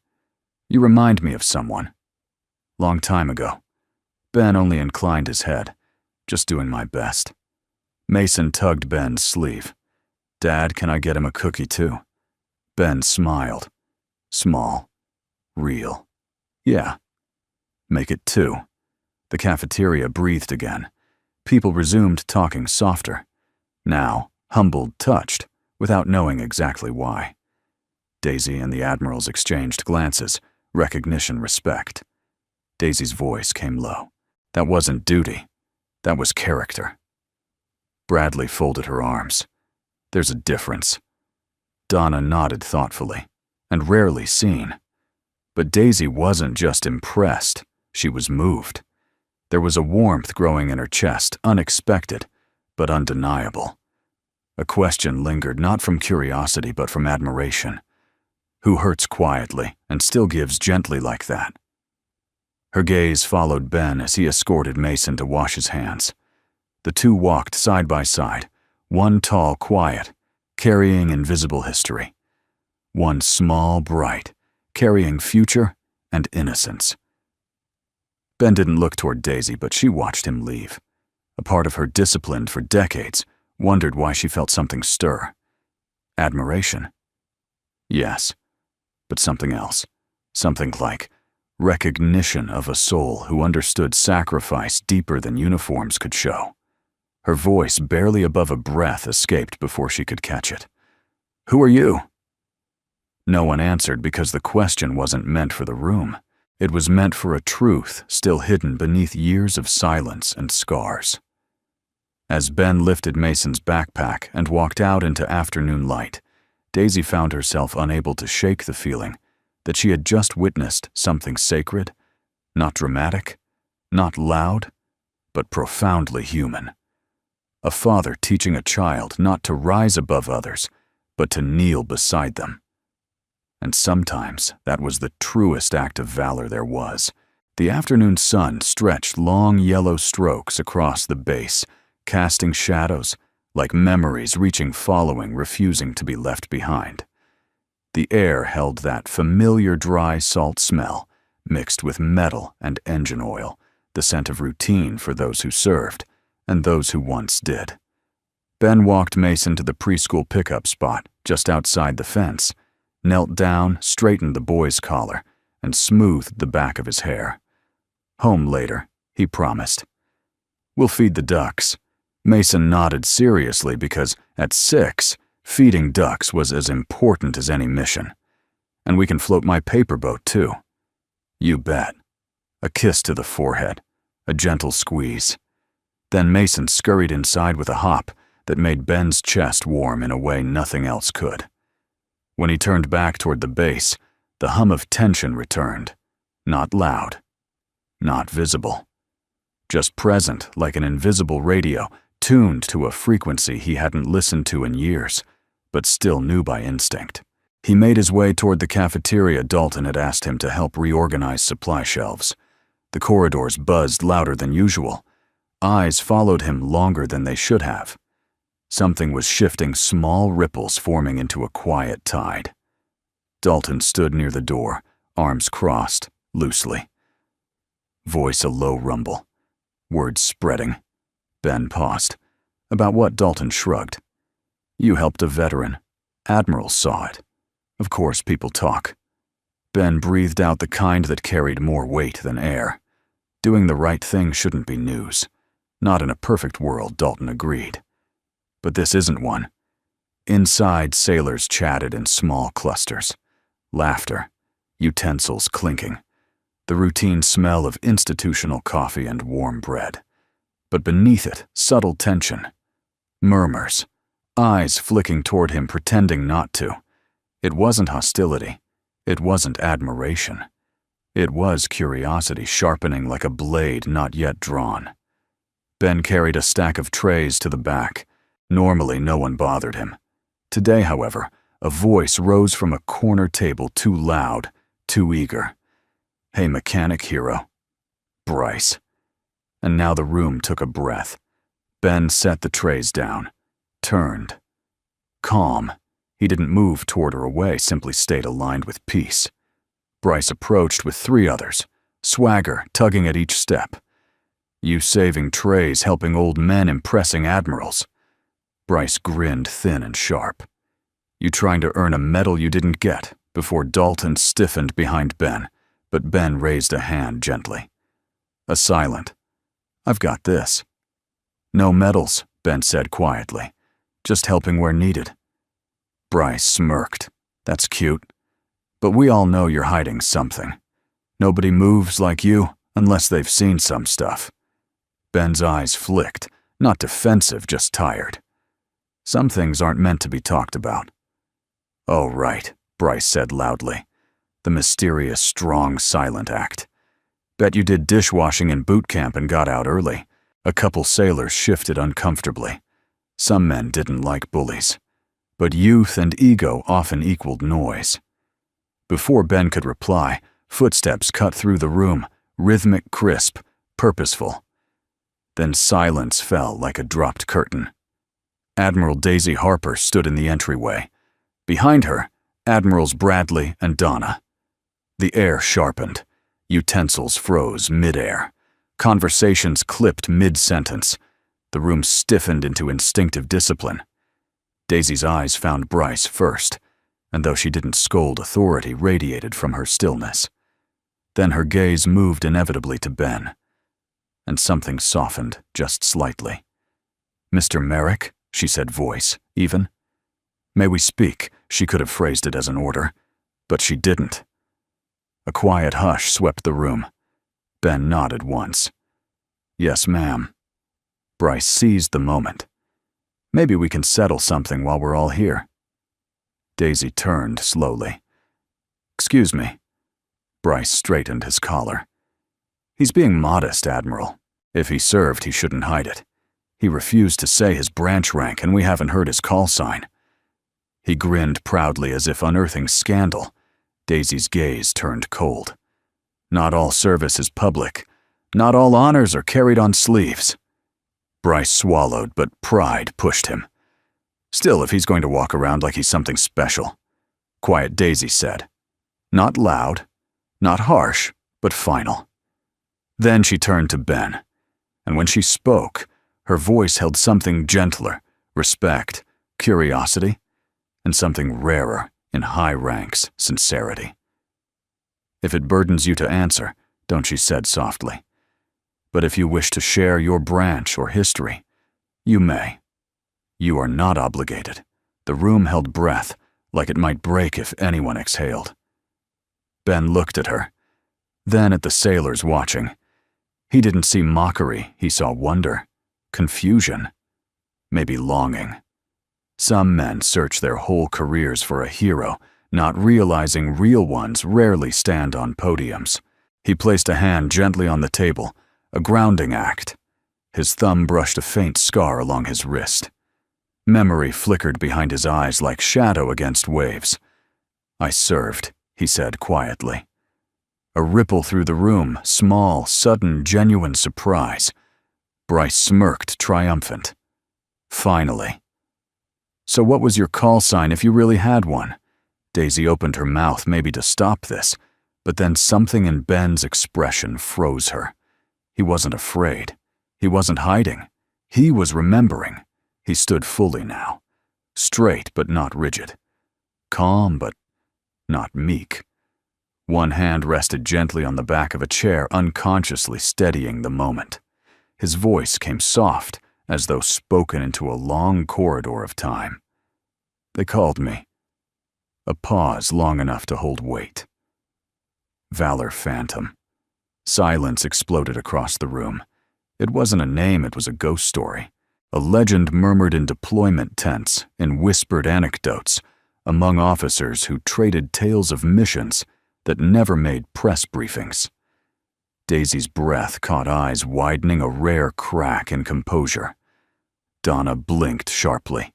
"You remind me of someone. Long time ago." Ben only inclined his head, "Just doing my best." Mason tugged Ben's sleeve. "Dad, can I get him a cookie too?" Ben smiled. Small. Real. "Yeah." "Make it 2. The cafeteria breathed again. People resumed talking softer. Now, humbled, touched, without knowing exactly why. Daisy and the Admirals exchanged glances, recognition, respect. Daisy's voice came low. "That wasn't duty. That was character." Bradley folded her arms. "There's a difference." Donna nodded thoughtfully, and rarely seen. But Daisy wasn't just impressed, she was moved. There was a warmth growing in her chest, unexpected, but undeniable. A question lingered, not from curiosity, but from admiration. Who hurts quietly and still gives gently like that? Her gaze followed Ben as he escorted Mason to wash his hands. The two walked side by side, one tall, quiet, carrying invisible history. One small, bright, carrying future and innocence. Ben didn't look toward Daisy, but she watched him leave. A part of her, disciplined for decades, wondered why she felt something stir. Admiration? Yes, but something else. Something like recognition of a soul who understood sacrifice deeper than uniforms could show. Her voice, barely above a breath, escaped before she could catch it. "Who are you?" No one answered because the question wasn't meant for the room. It was meant for a truth still hidden beneath years of silence and scars. As Ben lifted Mason's backpack and walked out into afternoon light, Daisy found herself unable to shake the feeling that she had just witnessed something sacred Not dramatic, not loud, but profoundly human. A father teaching a child not to rise above others, but to kneel beside them. And sometimes that was the truest act of valor there was. The afternoon sun stretched long yellow strokes across the base, casting shadows, like memories reaching, following, refusing to be left behind. The air held that familiar dry salt smell, mixed with metal and engine oil, the scent of routine for those who served, and those who once did. Ben walked Mason to the preschool pickup spot just outside the fence, knelt down, straightened the boy's collar, and smoothed the back of his hair. Home later, he promised. We'll feed the ducks. Mason nodded seriously because, at 6, feeding ducks was as important as any mission. And we can float my paper boat, too. You bet. A kiss to the forehead, a gentle squeeze. Then Mason scurried inside with a hop that made Ben's chest warm in a way nothing else could. When he turned back toward the base, the hum of tension returned. Not loud. Not visible. Just present, like an invisible radio, tuned to a frequency he hadn't listened to in years, but still knew by instinct. He made his way toward the cafeteria Dalton had asked him to help reorganize supply shelves. The corridors buzzed louder than usual. Eyes followed him longer than they should have. Something was shifting, small ripples forming into a quiet tide. Dalton stood near the door, arms crossed, loosely. Voice a low rumble. Words spreading. Ben paused. About what? Dalton shrugged. You helped a veteran. Admirals saw it. Of course people talk. Ben breathed out the kind that carried more weight than air. Doing the right thing shouldn't be news. Not in a perfect world, Dalton agreed. But this isn't one. Inside, sailors chatted in small clusters. Laughter. Utensils clinking. The routine smell of institutional coffee and warm bread. But beneath it, subtle tension. Murmurs. Eyes flicking toward him, pretending not to. It wasn't hostility. It wasn't admiration. It was curiosity sharpening like a blade not yet drawn. Ben carried a stack of trays to the back. Normally, no one bothered him. Today, however, a voice rose from a corner table, too loud, too eager. Hey, mechanic hero. Bryce. And now the room took a breath. Ben set the trays down. Turned. Calm. He didn't move toward or away, simply stayed aligned with peace. Bryce approached with 3 others, swagger tugging at each step. You saving trays, helping old men, impressing admirals. Bryce grinned thin and sharp. You trying to earn a medal you didn't get, before Dalton stiffened behind Ben, but Ben raised a hand gently. A silent. I've got this. No medals, Ben said quietly. Just helping where needed. Bryce smirked. That's cute. But we all know you're hiding something. Nobody moves like you unless they've seen some stuff. Ben's eyes flicked, not defensive, just tired. Some things aren't meant to be talked about. Oh, right, Bryce said loudly. The mysterious, strong, silent act. Bet you did dishwashing in boot camp and got out early. A couple sailors shifted uncomfortably. Some men didn't like bullies. But youth and ego often equaled noise. Before Ben could reply, footsteps cut through the room, rhythmic, crisp, purposeful. Then silence fell like a dropped curtain. Admiral Daisy Harper stood in the entryway. Behind her, Admirals Bradley and Donna. The air sharpened. Utensils froze mid-air. Conversations clipped mid-sentence. The room stiffened into instinctive discipline. Daisy's eyes found Bryce first, and though she didn't scold, authority radiated from her stillness. Then her gaze moved inevitably to Ben, and something softened just slightly. Mr. Merrick, she said, voice even. May we speak? She could have phrased it as an order, but she didn't. A quiet hush swept the room. Ben nodded once. Yes, ma'am. Bryce seized the moment. Maybe we can settle something while we're all here. Daisy turned slowly. Excuse me. Bryce straightened his collar. He's being modest, Admiral. If he served, he shouldn't hide it. He refused to say his branch rank, and we haven't heard his call sign." He grinned proudly as if unearthing scandal. Daisy's gaze turned cold. "Not all service is public. Not all honors are carried on sleeves." Bryce swallowed, but pride pushed him. "Still, if he's going to walk around like he's something special." Quiet Daisy said. Not loud, not harsh, but final. Then she turned to Ben, and when she spoke, her voice held something gentler, respect, curiosity, and something rarer in high ranks, sincerity. "If it burdens you to answer," Donchi said softly, "but if you wish to share your branch or history, you may. You are not obligated." The room held breath, like it might break if anyone exhaled. Ben looked at her, then at the sailors watching. He didn't see mockery, he saw wonder, confusion, maybe longing. Some men search their whole careers for a hero, not realizing real ones rarely stand on podiums. He placed a hand gently on the table, a grounding act. His thumb brushed a faint scar along his wrist. Memory flickered behind his eyes like shadow against waves. "I served," he said quietly. A ripple through the room, small, sudden, genuine surprise. Bryce smirked, triumphant. "Finally." "So what was your call sign if you really had one?" Daisy opened her mouth maybe to stop this, but then something in Ben's expression froze her. He wasn't afraid. He wasn't hiding. He was remembering. He stood fully now. Straight but not rigid. Calm but not meek. One hand rested gently on the back of a chair, unconsciously steadying the moment. His voice came soft, as though spoken into a long corridor of time. "They called me." A pause long enough to hold weight. Valor Phantom. Silence exploded across the room. It wasn't a name, it was a ghost story. A legend murmured in deployment tents, in whispered anecdotes, among officers who traded tales of missions that never made press briefings. Daisy's breath caught eyes widening a rare crack in composure. Donna blinked sharply.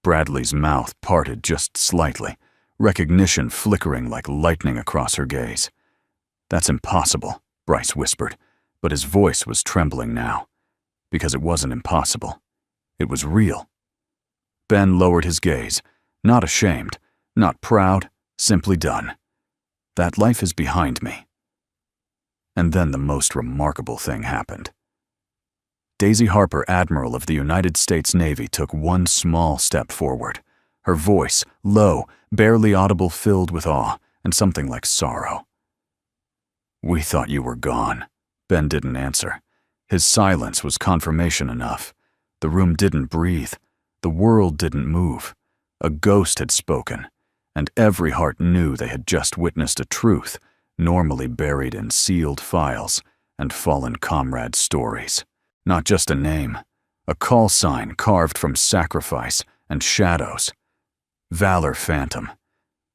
Bradley's mouth parted just slightly, recognition flickering like lightning across her gaze. "That's impossible," Bryce whispered, but his voice was trembling now. Because it wasn't impossible. It was real. Ben lowered his gaze, not ashamed, not proud, simply done. "That life is behind me." And then the most remarkable thing happened. Daisy Harper, Admiral of the United States Navy, took one small step forward. Her voice, low, barely audible, filled with awe and something like sorrow. "We thought you were gone." Ben didn't answer. His silence was confirmation enough. The room didn't breathe. The world didn't move. A ghost had spoken, and every heart knew they had just witnessed a truth, normally buried in sealed files and fallen comrades' stories. Not just a name, a call sign carved from sacrifice and shadows. Valor Phantom,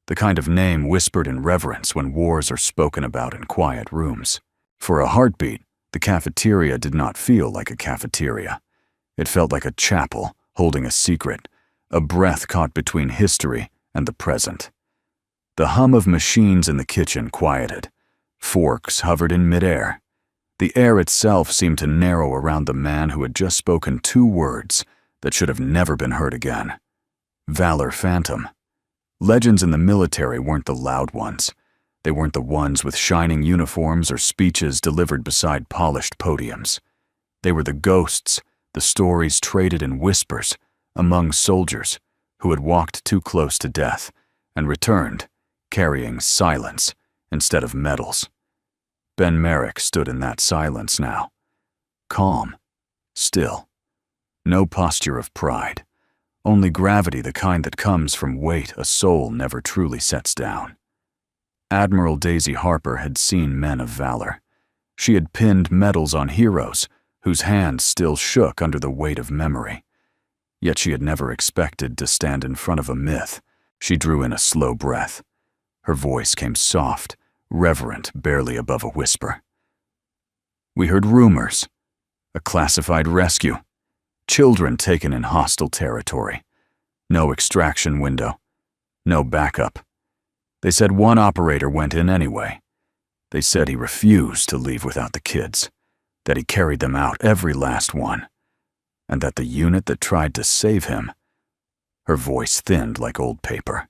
the kind of name whispered in reverence when wars are spoken about in quiet rooms. For a heartbeat, the cafeteria did not feel like a cafeteria. It felt like a chapel holding a secret, a breath caught between history and the present. The hum of machines in the kitchen quieted. Forks hovered in midair. The air itself seemed to narrow around the man who had just spoken two words that should have never been heard again. Valor Phantom. Legends in the military weren't the loud ones. They weren't the ones with shining uniforms or speeches delivered beside polished podiums. They were the ghosts, the stories traded in whispers, among soldiers who had walked too close to death and returned, carrying silence instead of medals. Ben Merrick stood in that silence now. Calm, still. No posture of pride. Only gravity, the kind that comes from weight a soul never truly sets down. Admiral Daisy Harper had seen men of valor. She had pinned medals on heroes whose hands still shook under the weight of memory. Yet she had never expected to stand in front of a myth. She drew in a slow breath. Her voice came soft, reverent, barely above a whisper. We heard rumors, a classified rescue, children taken in hostile territory, no extraction window, no backup. They said one operator went in anyway. They said he refused to leave without the kids, that he carried them out, every last one, and that the unit that tried to save him, her voice thinned like old paper,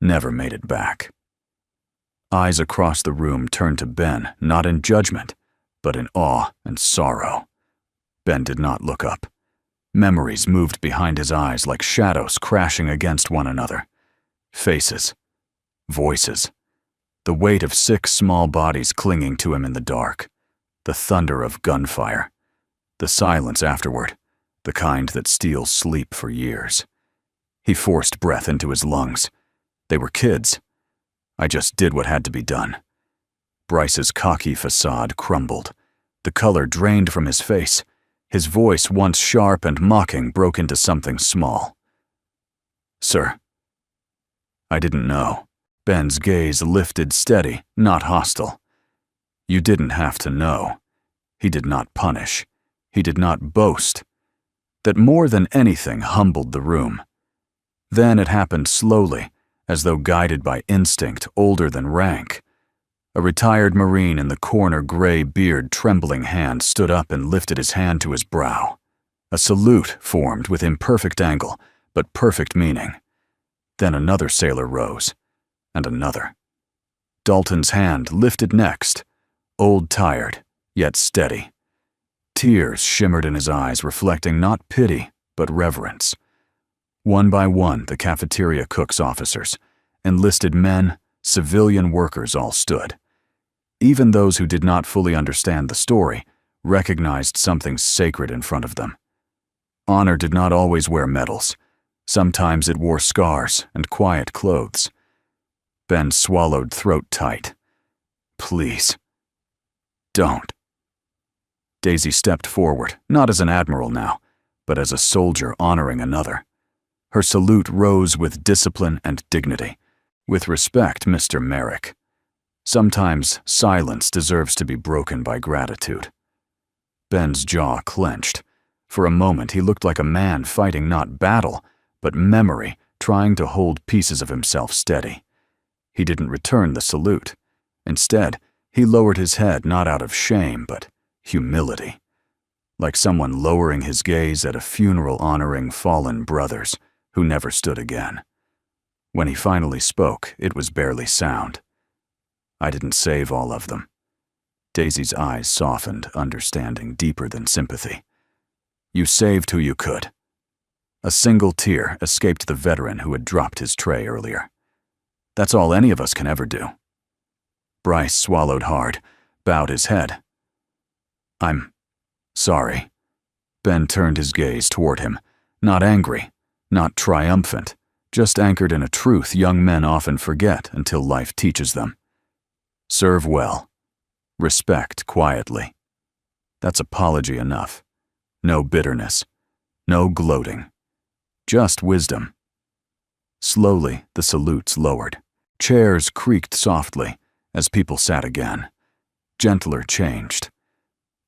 never made it back. Eyes across the room turned to Ben, not in judgment, but in awe and sorrow. Ben did not look up. Memories moved behind his eyes like shadows crashing against one another. Faces, voices, the weight of 6 small bodies clinging to him in the dark, the thunder of gunfire, the silence afterward, the kind that steals sleep for years. He forced breath into his lungs. They were kids. I just did what had to be done. Bryce's cocky facade crumbled. The color drained from his face. His voice, once sharp and mocking, broke into something small. "Sir." I didn't know. Ben's gaze lifted steady, not hostile. You didn't have to know. He did not punish. He did not boast. That more than anything humbled the room. Then it happened slowly, as though guided by instinct older than rank. A retired Marine in the corner, gray beard, trembling hand, stood up and lifted his hand to his brow. A salute formed with imperfect angle, but perfect meaning. Then another sailor rose, and another. Dalton's hand lifted next, old-tired, yet steady. Tears shimmered in his eyes, reflecting not pity, but reverence. One by one, the cafeteria cook's officers, enlisted men, civilian workers all stood. Even those who did not fully understand the story recognized something sacred in front of them. Honor did not always wear medals. Sometimes it wore scars and quiet clothes. Ben swallowed throat tight. "Please, don't." Daisy stepped forward, not as an admiral now, but as a soldier honoring another. Her salute rose with discipline and dignity. "With respect, Mr. Merrick. Sometimes silence deserves to be broken by gratitude." Ben's jaw clenched. For a moment he looked like a man fighting not battle, but memory, trying to hold pieces of himself steady. He didn't return the salute. Instead, he lowered his head not out of shame, but humility. Like someone lowering his gaze at a funeral honoring fallen brothers who never stood again. When he finally spoke, it was barely sound. "I didn't save all of them." Daisy's eyes softened, understanding deeper than sympathy. "You saved who you could." A single tear escaped the veteran who had dropped his tray earlier. "That's all any of us can ever do." Bryce swallowed hard, bowed his head. "I'm sorry." Ben turned his gaze toward him, not angry, not triumphant, just anchored in a truth young men often forget until life teaches them. Serve well. Respect quietly. That's apology enough. No bitterness. No gloating. Just wisdom. Slowly, the salutes lowered. Chairs creaked softly as people sat again. Gentler changed.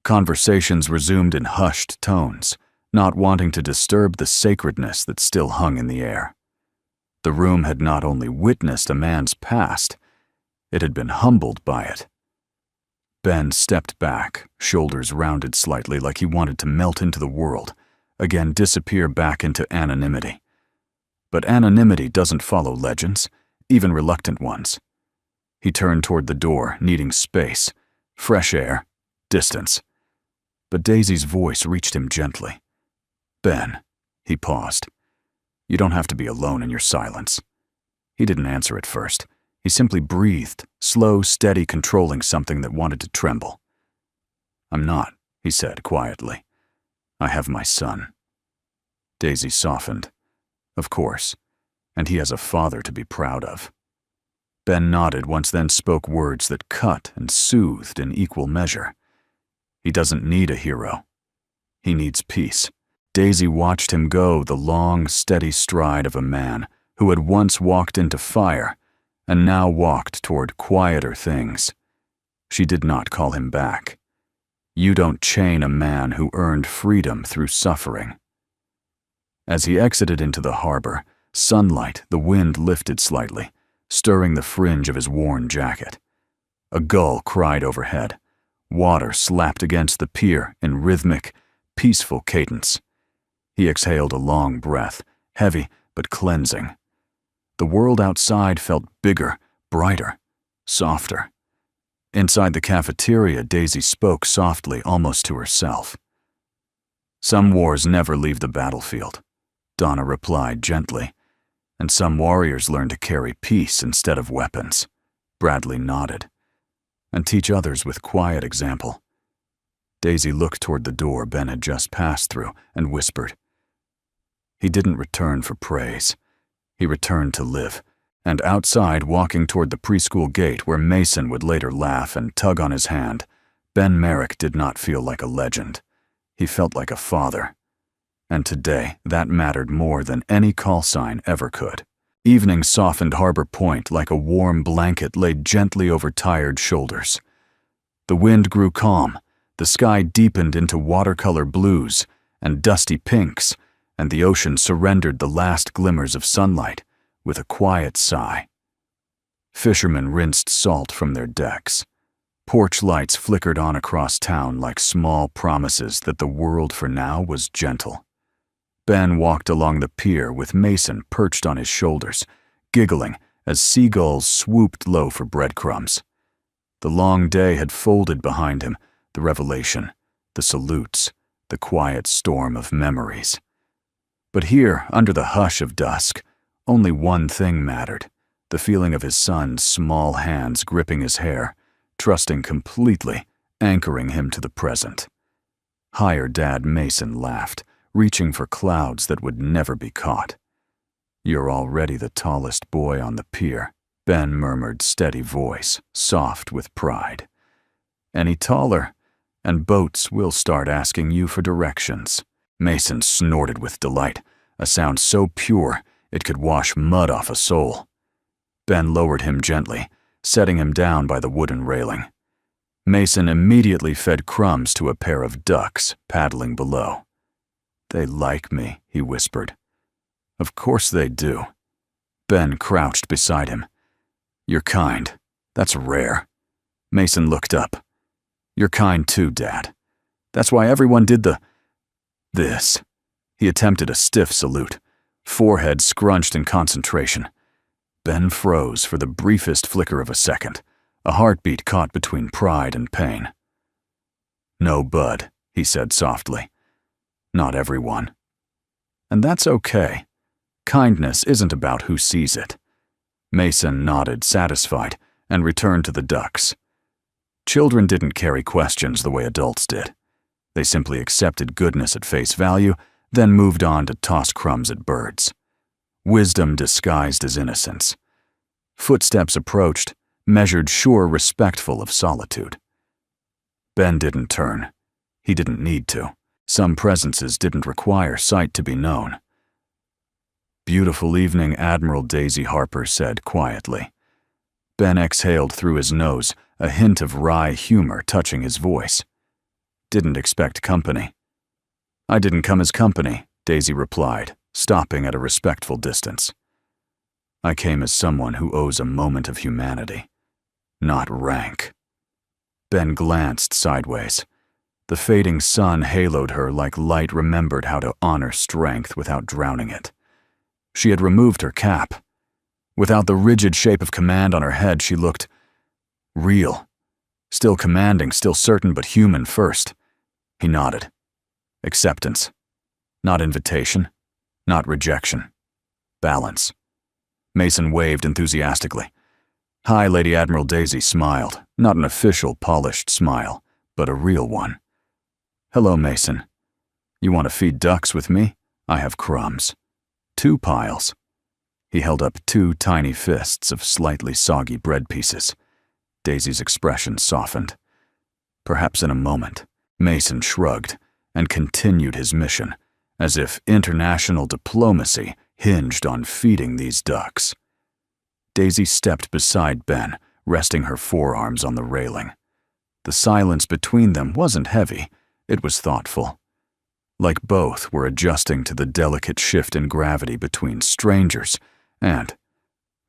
Conversations resumed in hushed tones, not wanting to disturb the sacredness that still hung in the air. The room had not only witnessed a man's past, it had been humbled by it. Ben stepped back, shoulders rounded slightly like he wanted to melt into the world, again disappear back into anonymity. But anonymity doesn't follow legends, even reluctant ones. He turned toward the door, needing space, fresh air, distance. But Daisy's voice reached him gently. "Ben," he paused. "You don't have to be alone in your silence." He didn't answer at first. He simply breathed, slow, steady, controlling something that wanted to tremble. "I'm not," he said quietly. "I have my son." Daisy softened. "Of course, and he has a father to be proud of." Ben nodded once, then spoke words that cut and soothed in equal measure. "He doesn't need a hero. He needs peace." Daisy watched him go, the long, steady stride of a man who had once walked into fire and now walked toward quieter things. She did not call him back. You don't chain a man who earned freedom through suffering. As he exited into the harbor, sunlight, the wind lifted slightly, stirring the fringe of his worn jacket. A gull cried overhead. Water slapped against the pier in rhythmic, peaceful cadence. He exhaled a long breath, heavy but cleansing. The world outside felt bigger, brighter, softer. Inside the cafeteria, Daisy spoke softly, almost to herself. "Some wars never leave the battlefield," Donna replied gently. "And some warriors learn to carry peace instead of weapons." Bradley nodded. "And teach others with quiet example." Daisy looked toward the door Ben had just passed through and whispered. He didn't return for praise. He returned to live. And outside, walking toward the preschool gate where Mason would later laugh and tug on his hand, Ben Merrick did not feel like a legend. He felt like a father. And today, that mattered more than any call sign ever could. Evening softened Harbor Point like a warm blanket laid gently over tired shoulders. The wind grew calm, the sky deepened into watercolor blues and dusty pinks, and the ocean surrendered the last glimmers of sunlight with a quiet sigh. Fishermen rinsed salt from their decks. Porch lights flickered on across town like small promises that the world for now was gentle. Ben walked along the pier with Mason perched on his shoulders, giggling as seagulls swooped low for breadcrumbs. The long day had folded behind him, the revelation, the salutes, the quiet storm of memories. But here, under the hush of dusk, only one thing mattered, the feeling of his son's small hands gripping his hair, trusting completely, anchoring him to the present. Higher Dad Mason laughed, reaching for clouds that would never be caught. "You're already the tallest boy on the pier," Ben murmured, steady voice, soft with pride. "Any taller, and boats will start asking you for directions." Mason snorted with delight, a sound so pure it could wash mud off a soul. Ben lowered him gently, setting him down by the wooden railing. Mason immediately fed crumbs to a pair of ducks paddling below. "They like me," he whispered. "Of course they do." Ben crouched beside him. "You're kind. That's rare." Mason looked up. "You're kind too, Dad. That's why everyone did this." He attempted a stiff salute, forehead scrunched in concentration. Ben froze for the briefest flicker of a second, a heartbeat caught between pride and pain. "No, Bud," he said softly. "Not everyone. And that's okay. Kindness isn't about who sees it." Mason nodded, satisfied, and returned to the ducks. Children didn't carry questions the way adults did. They simply accepted goodness at face value, then moved on to toss crumbs at birds. Wisdom disguised as innocence. Footsteps approached, measured sure, respectful of solitude. Ben didn't turn. He didn't need to. Some presences didn't require sight to be known. "Beautiful evening, Admiral," Daisy Harper said quietly. Ben exhaled through his nose, a hint of wry humor touching his voice. "Didn't expect company." "I didn't come as company," Daisy replied, stopping at a respectful distance. "I came as someone who owes a moment of humanity, not rank." Ben glanced sideways. The fading sun haloed her like light remembered how to honor strength without drowning it. She had removed her cap. Without the rigid shape of command on her head, she looked real. Still commanding, still certain, but human first. He nodded. Acceptance. Not invitation. Not rejection. Balance. Mason waved enthusiastically. "Hi," Lady Admiral Daisy smiled, not an official, polished smile, but a real one. "Hello, Mason. You want to feed ducks with me? I have crumbs. 2 piles." He held up 2 tiny fists of slightly soggy bread pieces. Daisy's expression softened. Perhaps in a moment, Mason shrugged and continued his mission, as if international diplomacy hinged on feeding these ducks. Daisy stepped beside Ben, resting her forearms on the railing. The silence between them wasn't heavy, it was thoughtful. Like both were adjusting to the delicate shift in gravity between strangers and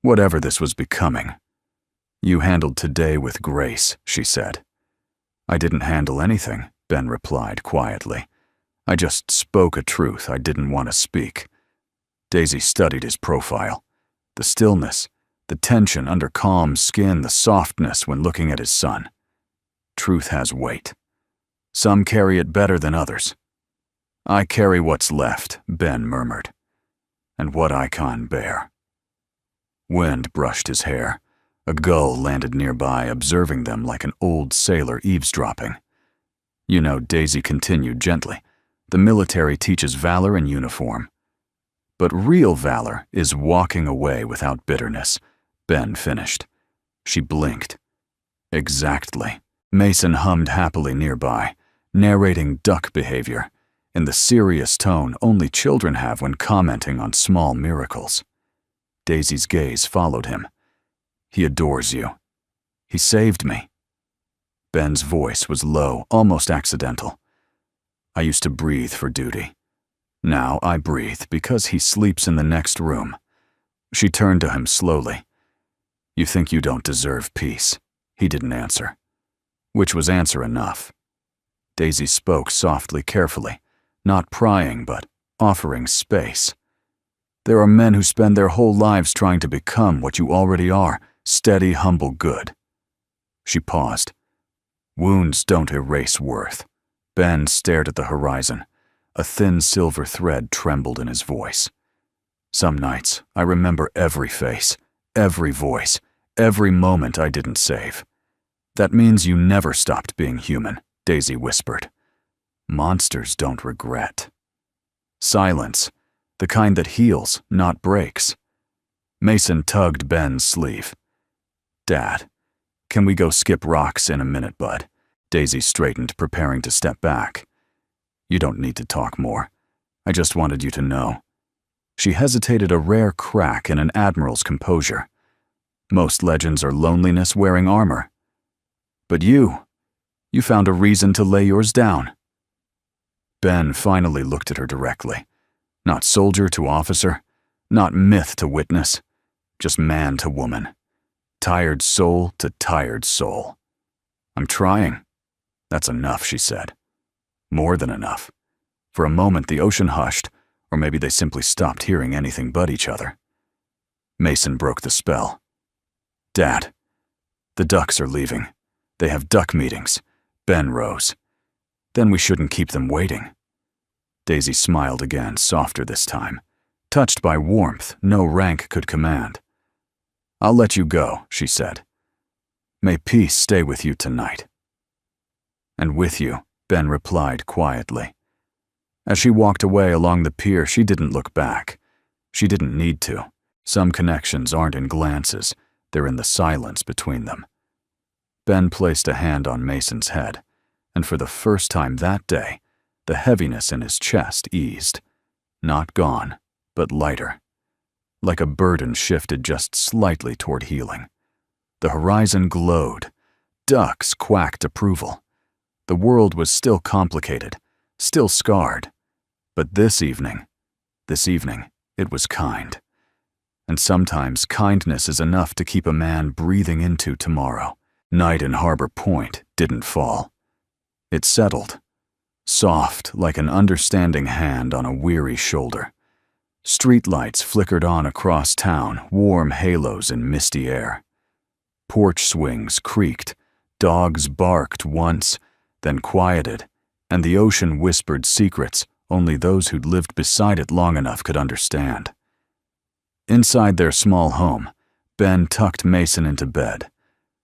whatever this was becoming. "You handled today with grace," she said. "I didn't handle anything," Ben replied quietly. "I just spoke a truth I didn't want to speak." Daisy studied his profile. The stillness, the tension under calm skin, the softness when looking at his son. Truth has weight. Some carry it better than others. "I carry what's left," Ben murmured, "and what I can bear." Wind brushed his hair. A gull landed nearby, observing them like an old sailor eavesdropping. "You know," Daisy continued gently, "the military teaches valor in uniform. But real valor is walking away without bitterness," Ben finished. She blinked. "Exactly." Mason hummed happily nearby, narrating duck behavior, in the serious tone only children have when commenting on small miracles. Daisy's gaze followed him. "He adores you. He saved me." Ben's voice was low, almost accidental. "I used to breathe for duty. Now I breathe because he sleeps in the next room." She turned to him slowly. "You think you don't deserve peace?" He didn't answer. Which was answer enough. Daisy spoke softly, carefully, not prying but offering space. "There are men who spend their whole lives trying to become what you already are, steady, humble good." She paused. "Wounds don't erase worth." Ben stared at the horizon. A thin silver thread trembled in his voice. "Some nights, I remember every face, every voice, every moment I didn't save." "That means you never stopped being human," Daisy whispered. "Monsters don't regret." Silence, the kind that heals, not breaks. Mason tugged Ben's sleeve. "Dad, can we go skip rocks in a minute, bud?" Daisy straightened, preparing to step back. "You don't need to talk more. I just wanted you to know." She hesitated, a rare crack in an admiral's composure. "Most legends are loneliness wearing armor. But you found a reason to lay yours down." Ben finally looked at her directly. Not soldier to officer, not myth to witness, just man to woman. Tired soul to tired soul. "I'm trying." "That's enough," she said. More than enough. For a moment the ocean hushed, or maybe they simply stopped hearing anything but each other. Mason broke the spell. "Dad, the ducks are leaving. They have duck meetings." Ben rose. "Then we shouldn't keep them waiting." Daisy smiled again, softer this time, touched by warmth no rank could command. "I'll let you go," she said. "May peace stay with you tonight." "And with you," Ben replied quietly. As she walked away along the pier, she didn't look back. She didn't need to. Some connections aren't in glances, they're in the silence between them. Ben placed a hand on Mason's head, and for the first time that day, the heaviness in his chest eased. Not gone, but lighter. Like a burden shifted just slightly toward healing. The horizon glowed. Ducks quacked approval. The world was still complicated, still scarred. But this evening, it was kind. And sometimes kindness is enough to keep a man breathing into tomorrow. Night in Harbor Point didn't fall. It settled, soft like an understanding hand on a weary shoulder. Streetlights flickered on across town, warm halos in misty air. Porch swings creaked, dogs barked once, then quieted, and the ocean whispered secrets only those who'd lived beside it long enough could understand. Inside their small home, Ben tucked Mason into bed.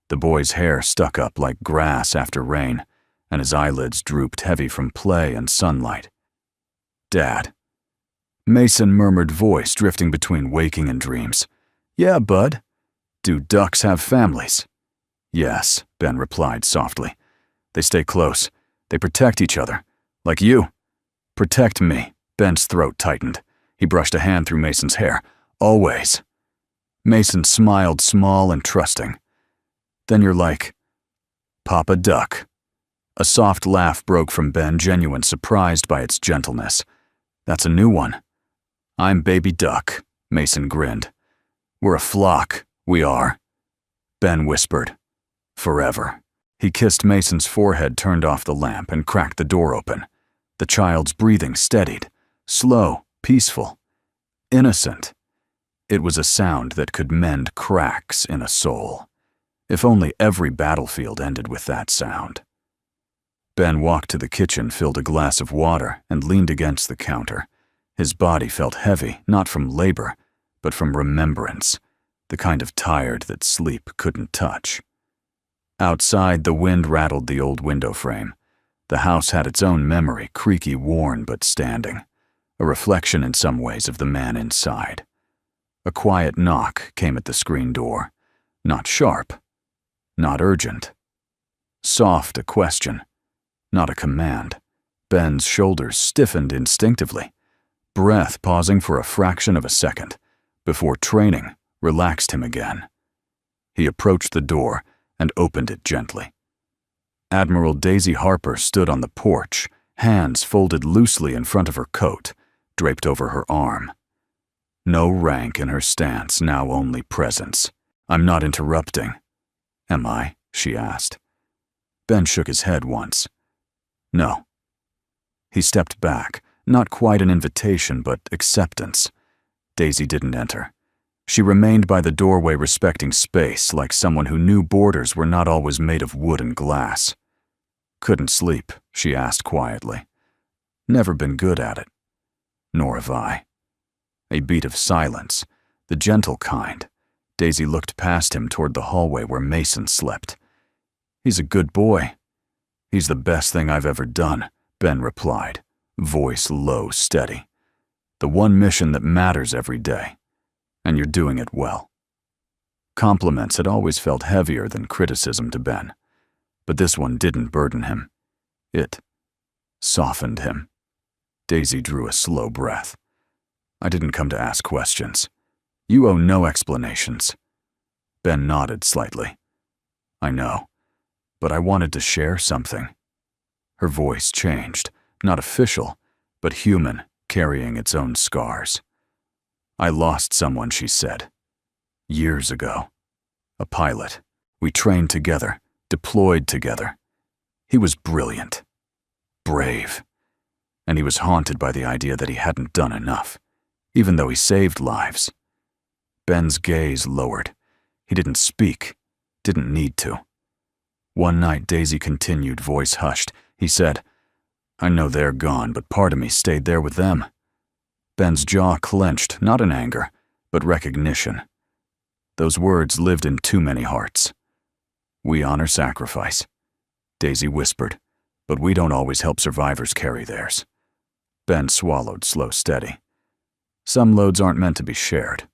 The boy's hair stuck up like grass after rain, and his eyelids drooped heavy from play and sunlight. "Dad." Mason murmured, voice drifting between waking and dreams. "Yeah, bud. Do ducks have families?" "Yes," Ben replied softly. "They stay close. They protect each other. Like you." "Protect me." Ben's throat tightened. He brushed a hand through Mason's hair. "Always." Mason smiled, small and trusting. "Then you're like Papa Duck. A soft laugh broke from Ben, genuine surprised by its gentleness. That's a new one. I'm Baby Duck, Mason grinned. We're a flock, we are. Ben whispered. Forever. He kissed Mason's forehead, turned off the lamp, and cracked the door open. The child's breathing steadied, slow, peaceful, innocent. It was a sound that could mend cracks in a soul. If only every battlefield ended with that sound. Ben walked to the kitchen, filled a glass of water, and leaned against the counter. His body felt heavy, not from labor, but from remembrance, the kind of tired that sleep couldn't touch. Outside, the wind rattled the old window frame. The house had its own memory, creaky, worn, but standing, a reflection in some ways of the man inside. A quiet knock came at the screen door, not sharp, not urgent. Soft, a question, not a command. Ben's shoulders stiffened instinctively, breath pausing for a fraction of a second, before training relaxed him again. He approached the door and opened it gently. Admiral Daisy Harper stood on the porch, hands folded loosely in front of her coat, draped over her arm. No rank in her stance, now only presence. I'm not interrupting. Am I? She asked. Ben shook his head once. No. He stepped back, not quite an invitation, but acceptance. Daisy didn't enter. She remained by the doorway, respecting space, like someone who knew borders were not always made of wood and glass. Couldn't sleep, she asked quietly. Never been good at it. Nor have I. A beat of silence, the gentle kind. Daisy looked past him toward the hallway where Mason slept. He's a good boy. He's the best thing I've ever done, Ben replied, voice low, steady. The one mission that matters every day. And you're doing it well. Compliments had always felt heavier than criticism to Ben, but this one didn't burden him. It softened him. Daisy drew a slow breath. I didn't come to ask questions. You owe no explanations. Ben nodded slightly. I know, but I wanted to share something. Her voice changed, not official, but human, carrying its own scars. I lost someone, she said. Years ago. A pilot. We trained together, deployed together. He was brilliant. Brave. And he was haunted by the idea that he hadn't done enough, even though he saved lives. Ben's gaze lowered. He didn't speak, didn't need to. One night, Daisy continued, voice hushed. He said, I know they're gone, but part of me stayed there with them. Ben's jaw clenched, not in anger, but recognition. Those words lived in too many hearts. We honor sacrifice, Daisy whispered, but we don't always help survivors carry theirs. Ben swallowed, slow, steady. Some loads aren't meant to be shared.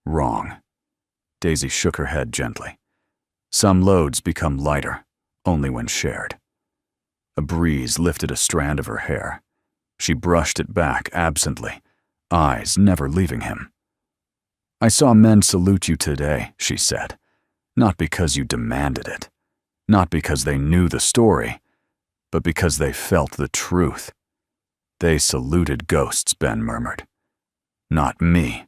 Wrong. Daisy shook her head gently. Some loads become lighter, only when shared. A breeze lifted a strand of her hair. She brushed it back absently, eyes never leaving him. I saw men salute you today, she said, not because you demanded it, not because they knew the story, but because they felt the truth. They saluted ghosts, Ben murmured. Not me.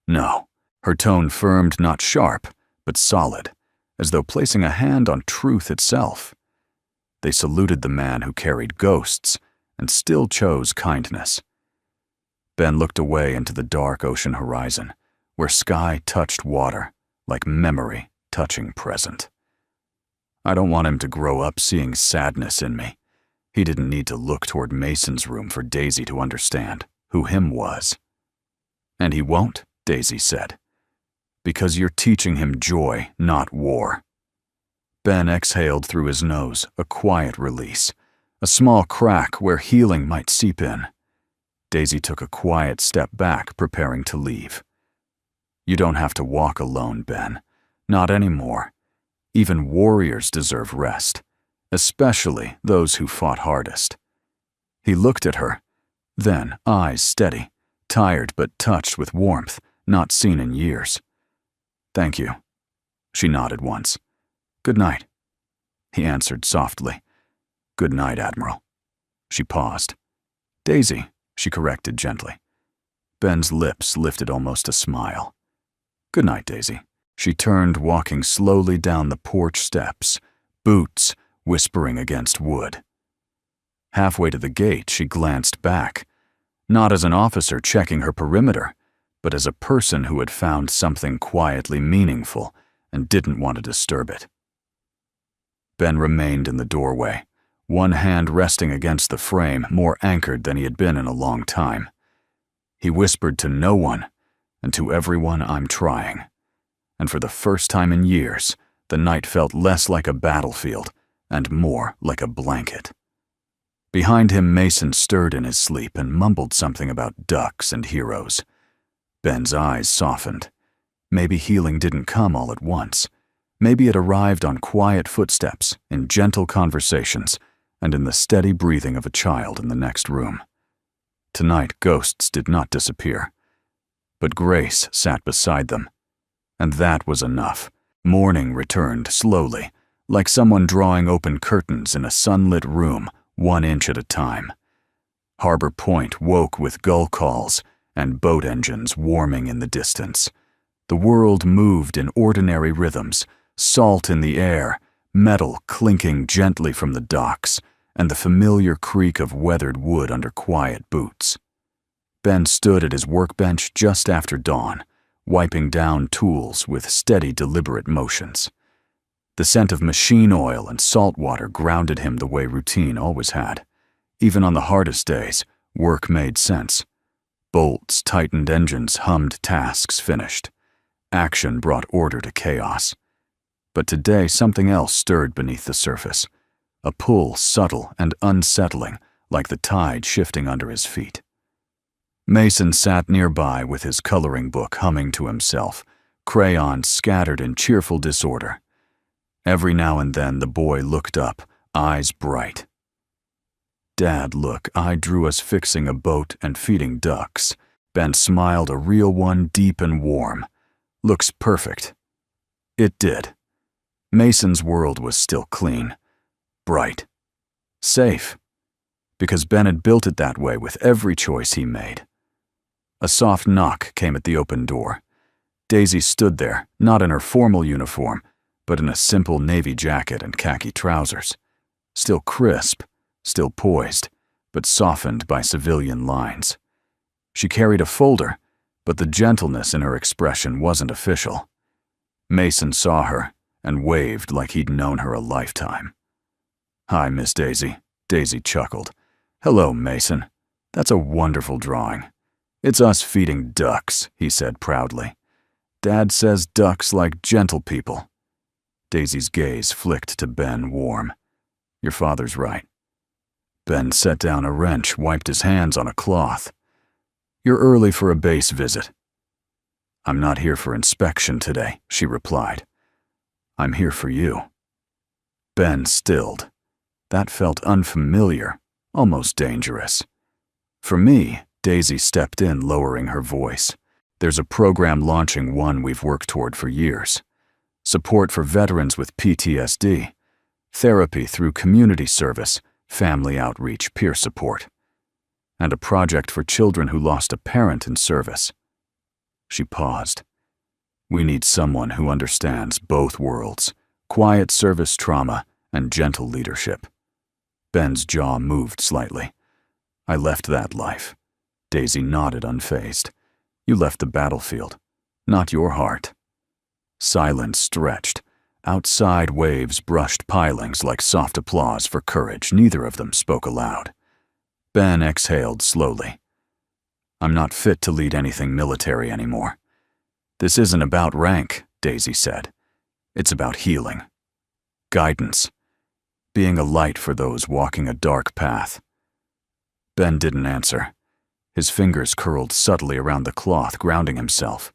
No, her tone firmed, not sharp, but solid, as though placing a hand on truth itself. They saluted the man who carried ghosts and still chose kindness. Ben looked away into the dark ocean horizon, where sky touched water, like memory touching present. I don't want him to grow up seeing sadness in me. He didn't need to look toward Mason's room for Daisy to understand who him was. And he won't, Daisy said, because you're teaching him joy, not war. Ben exhaled through his nose, a quiet release, a small crack where healing might seep in. Daisy took a quiet step back, preparing to leave. You don't have to walk alone, Ben. Not anymore. Even warriors deserve rest, especially those who fought hardest. He looked at her, then, eyes steady, tired but touched with warmth, not seen in years. Thank you. She nodded once. Good night. he answered softly. "Good night, Admiral." She paused. "Daisy," she corrected gently. Ben's lips lifted almost a smile. "Good night, Daisy." She turned, walking slowly down the porch steps, boots whispering against wood. Halfway to the gate, she glanced back, not as an officer checking her perimeter, but as a person who had found something quietly meaningful and didn't want to disturb it. Ben remained in the doorway, one hand resting against the frame, more anchored than he had been in a long time. He whispered to no one, and to everyone, "I'm trying." And for the first time in years, the night felt less like a battlefield and more like a blanket. Behind him, Mason stirred in his sleep and mumbled something about ducks and heroes. Ben's eyes softened. Maybe healing didn't come all at once. Maybe it arrived on quiet footsteps, in gentle conversations, and in the steady breathing of a child in the next room. Tonight, ghosts did not disappear, but Grace sat beside them. And that was enough. Morning returned slowly, like someone drawing open curtains in a sunlit room, 1 inch at a time. Harbor Point woke with gull calls and boat engines warming in the distance. The world moved in ordinary rhythms, salt in the air, metal clinking gently from the docks, and the familiar creak of weathered wood under quiet boots. Ben stood at his workbench just after dawn, wiping down tools with steady, deliberate motions. The scent of machine oil and salt water grounded him the way routine always had. Even on the hardest days, work made sense. Bolts tightened, engines hummed, tasks finished. Action brought order to chaos. But today something else stirred beneath the surface, a pull subtle and unsettling, like the tide shifting under his feet. Mason sat nearby with his coloring book humming to himself, crayons scattered in cheerful disorder. Every now and then the boy looked up, eyes bright. "Dad, look, I drew us fixing a boat and feeding ducks." Ben smiled, a real one, deep and warm. "Looks perfect." It did. Mason's world was still clean, bright, safe, because Ben had built it that way with every choice he made. A soft knock came at the open door. Daisy stood there, not in her formal uniform, but in a simple navy jacket and khaki trousers. Still crisp, still poised, but softened by civilian lines. She carried a folder, but the gentleness in her expression wasn't official. Mason saw her and waved like he'd known her a lifetime. "Hi, Miss Daisy," Daisy chuckled. "Hello, Mason. That's a wonderful drawing." "It's us feeding ducks," he said proudly. "Dad says ducks like gentle people." Daisy's gaze flicked to Ben, warm. "Your father's right." Ben set down a wrench, wiped his hands on a cloth. "You're early for a base visit." "I'm not here for inspection today," she replied. "I'm here for you." Ben stilled. That felt unfamiliar, almost dangerous. "For me," Daisy stepped in, lowering her voice. "There's a program launching, one we've worked toward for years. Support for veterans with PTSD, therapy through community service, family outreach, peer support, and a project for children who lost a parent in service." She paused. "We need someone who understands both worlds, quiet service trauma and gentle leadership." Ben's jaw moved slightly. "I left that life." Daisy nodded, unfazed. "You left the battlefield, not your heart." Silence stretched. Outside, waves brushed pilings like soft applause for courage. Neither of them spoke aloud. Ben exhaled slowly. "I'm not fit to lead anything military anymore." "This isn't about rank," Daisy said. "It's about healing. Guidance. Being a light for those walking a dark path." Ben didn't answer. His fingers curled subtly around the cloth, grounding himself.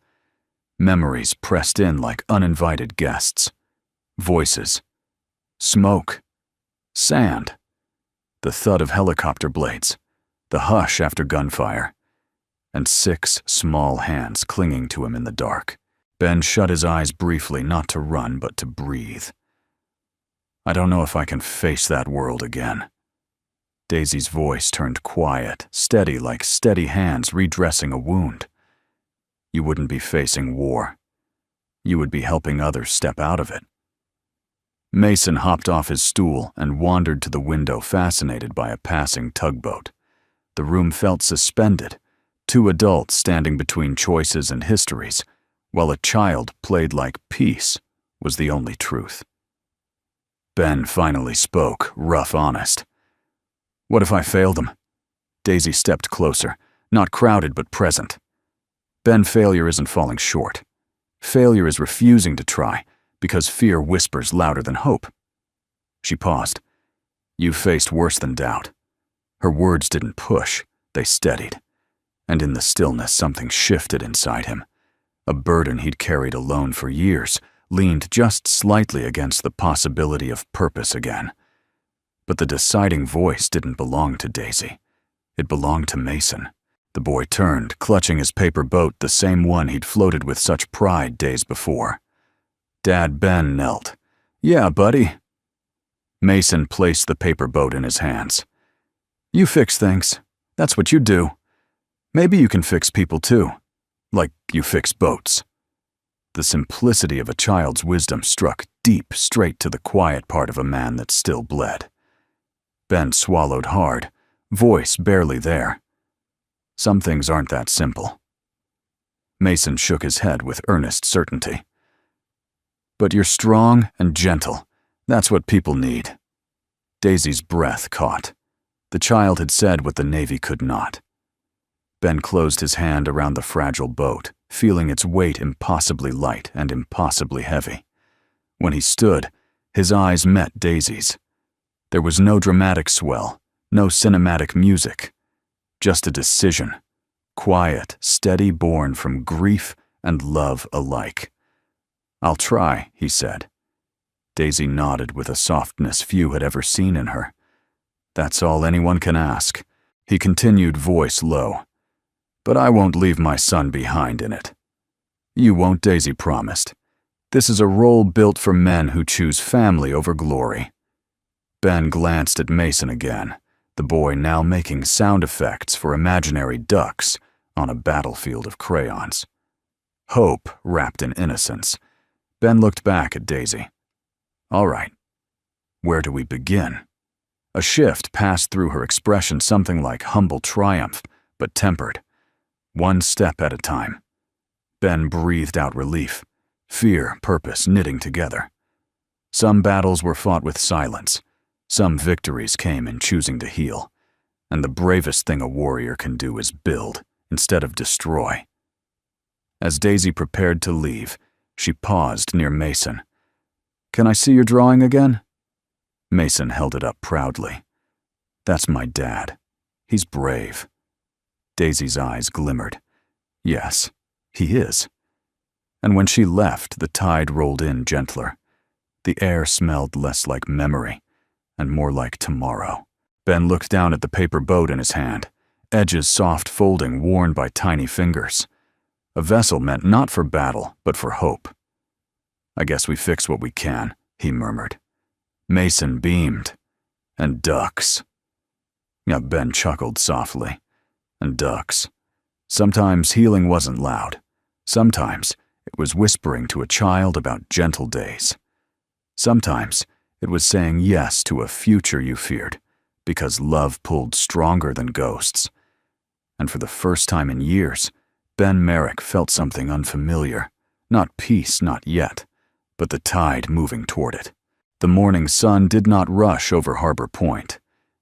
Memories pressed in like uninvited guests. Voices. Smoke. Sand. The thud of helicopter blades. The hush after gunfire. And 6 small hands clinging to him in the dark. Ben shut his eyes briefly, not to run, but to breathe. I don't know if I can face that world again. Daisy's voice turned quiet, steady like steady hands redressing a wound. You wouldn't be facing war. You would be helping others step out of it. Mason hopped off his stool and wandered to the window, fascinated by a passing tugboat. The room felt suspended, two adults standing between choices and histories, while a child played like peace was the only truth. Ben finally spoke, rough honest. What if I failed him? Daisy stepped closer, not crowded but present. Ben, failure isn't falling short. Failure is refusing to try, because fear whispers louder than hope. She paused. You've faced worse than doubt. Her words didn't push, they steadied. And in the stillness, something shifted inside him. A burden he'd carried alone for years leaned just slightly against the possibility of purpose again. But the deciding voice didn't belong to Daisy. It belonged to Mason. The boy turned, clutching his paper boat, the same one he'd floated with such pride days before. Dad Ben knelt. Yeah, buddy. Mason placed the paper boat in his hands. You fix things. That's what you do. Maybe you can fix people too. Like you fix boats. The simplicity of a child's wisdom struck deep, straight to the quiet part of a man that still bled. Ben swallowed hard, voice barely there. Some things aren't that simple. Mason shook his head with earnest certainty. But you're strong and gentle. That's what people need. Daisy's breath caught. The child had said what the Navy could not. Ben closed his hand around the fragile boat, feeling its weight impossibly light and impossibly heavy. When he stood, his eyes met Daisy's. There was no dramatic swell, no cinematic music, just a decision, quiet, steady, born from grief and love alike. I'll try, he said. Daisy nodded with a softness few had ever seen in her. That's all anyone can ask. He continued, voice low. But I won't leave my son behind in it. You won't, Daisy promised. This is a role built for men who choose family over glory. Ben glanced at Mason again, the boy now making sound effects for imaginary ducks on a battlefield of crayons. Hope wrapped in innocence. Ben looked back at Daisy. All right. Where do we begin? A shift passed through her expression, something like humble triumph, but tempered. One step at a time. Ben breathed out relief, fear, purpose knitting together. Some battles were fought with silence. Some victories came in choosing to heal. And the bravest thing a warrior can do is build, instead of destroy. As Daisy prepared to leave, she paused near Mason. Can I see your drawing again? Mason held it up proudly. That's my dad. He's brave. Daisy's eyes glimmered. Yes, he is. And when she left, the tide rolled in gentler. The air smelled less like memory and more like tomorrow. Ben looked down at the paper boat in his hand, edges soft folding worn by tiny fingers. A vessel meant not for battle, but for hope. I guess we fix what we can, he murmured. Mason beamed. And ducks. Ben chuckled softly. And ducks. Sometimes healing wasn't loud. Sometimes it was whispering to a child about gentle days. Sometimes it was saying yes to a future you feared, because love pulled stronger than ghosts. And for the first time in years, Ben Merrick felt something unfamiliar. Not peace, not yet, but the tide moving toward it. The morning sun did not rush over Harbor Point.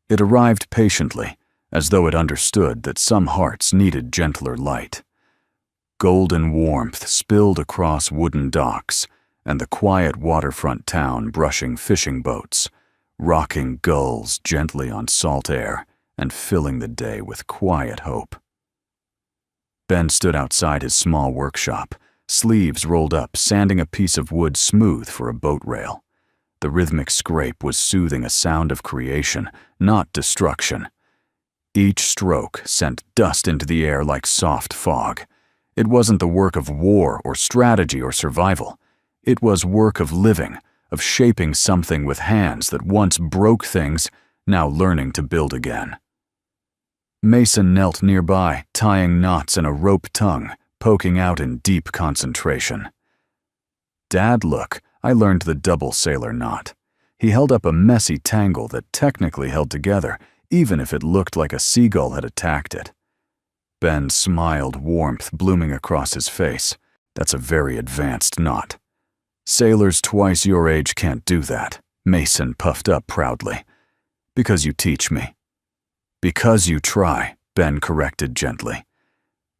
It arrived patiently, as though it understood that some hearts needed gentler light. Golden warmth spilled across wooden docks and the quiet waterfront town brushing fishing boats, rocking gulls gently on salt air and filling the day with quiet hope. Ben stood outside his small workshop, sleeves rolled up, sanding a piece of wood smooth for a boat rail. The rhythmic scrape was soothing, a sound of creation, not destruction. Each stroke sent dust into the air like soft fog. It wasn't the work of war or strategy or survival. It was work of living, of shaping something with hands that once broke things, now learning to build again. Mason knelt nearby, tying knots in a rope tongue, poking out in deep concentration. "Dad, look, I learned the double sailor knot." He held up a messy tangle that technically held together, even if it looked like a seagull had attacked it. Ben smiled, warmth blooming across his face. "That's a very advanced knot. Sailors twice your age can't do that," Mason puffed up proudly. "Because you teach me." "Because you try," Ben corrected gently.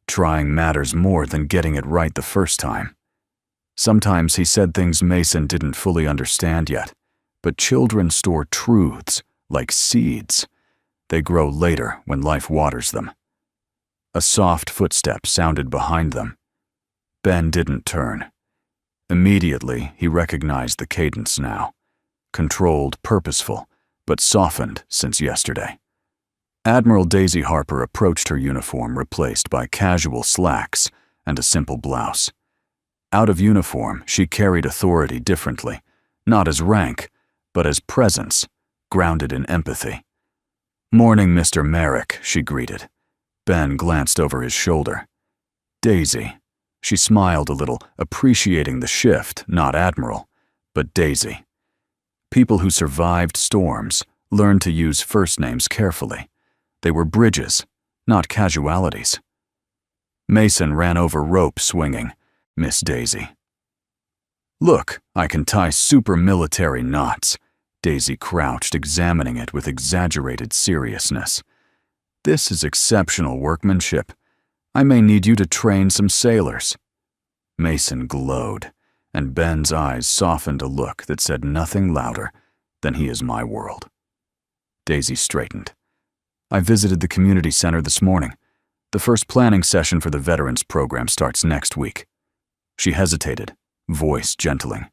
Trying matters more than getting it right the first time. Sometimes he said things Mason didn't fully understand yet, but children store truths like seeds. They grow later when life waters them. A soft footstep sounded behind them. Ben didn't turn. Immediately, he recognized the cadence now. Controlled, purposeful, but softened since yesterday. Admiral Daisy Harper approached her uniform replaced by casual slacks and a simple blouse. Out of uniform, she carried authority differently, not as rank, but as presence, grounded in empathy. "Morning, Mr. Merrick," she greeted. Ben glanced over his shoulder. "Daisy." She smiled a little, appreciating the shift, not Admiral, but Daisy. People who survived storms learned to use first names carefully. They were bridges, not casualties. Mason ran over rope swinging, "Miss Daisy." "Look, I can tie super military knots." Daisy crouched, examining it with exaggerated seriousness. "This is exceptional workmanship. I may need you to train some sailors." Mason glowed, and Ben's eyes softened a look that said nothing louder than "He is my world." Daisy straightened. "I visited the community center this morning. The first planning session for the Veterans Program starts next week." She hesitated, voice gentling.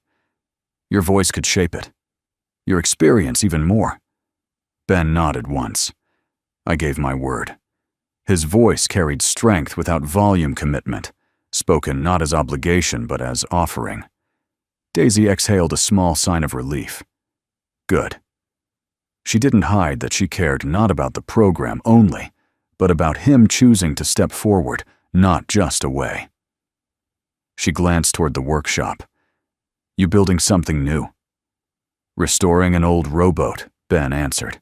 "Your voice could shape it. Your experience even more." Ben nodded once. "I gave my word." His voice carried strength without volume commitment, spoken not as obligation but as offering. Daisy exhaled a small sign of relief. "Good." She didn't hide that she cared not about the program only, but about him choosing to step forward, not just away. She glanced toward the workshop. "You building something new?" "Restoring an old rowboat," Ben answered.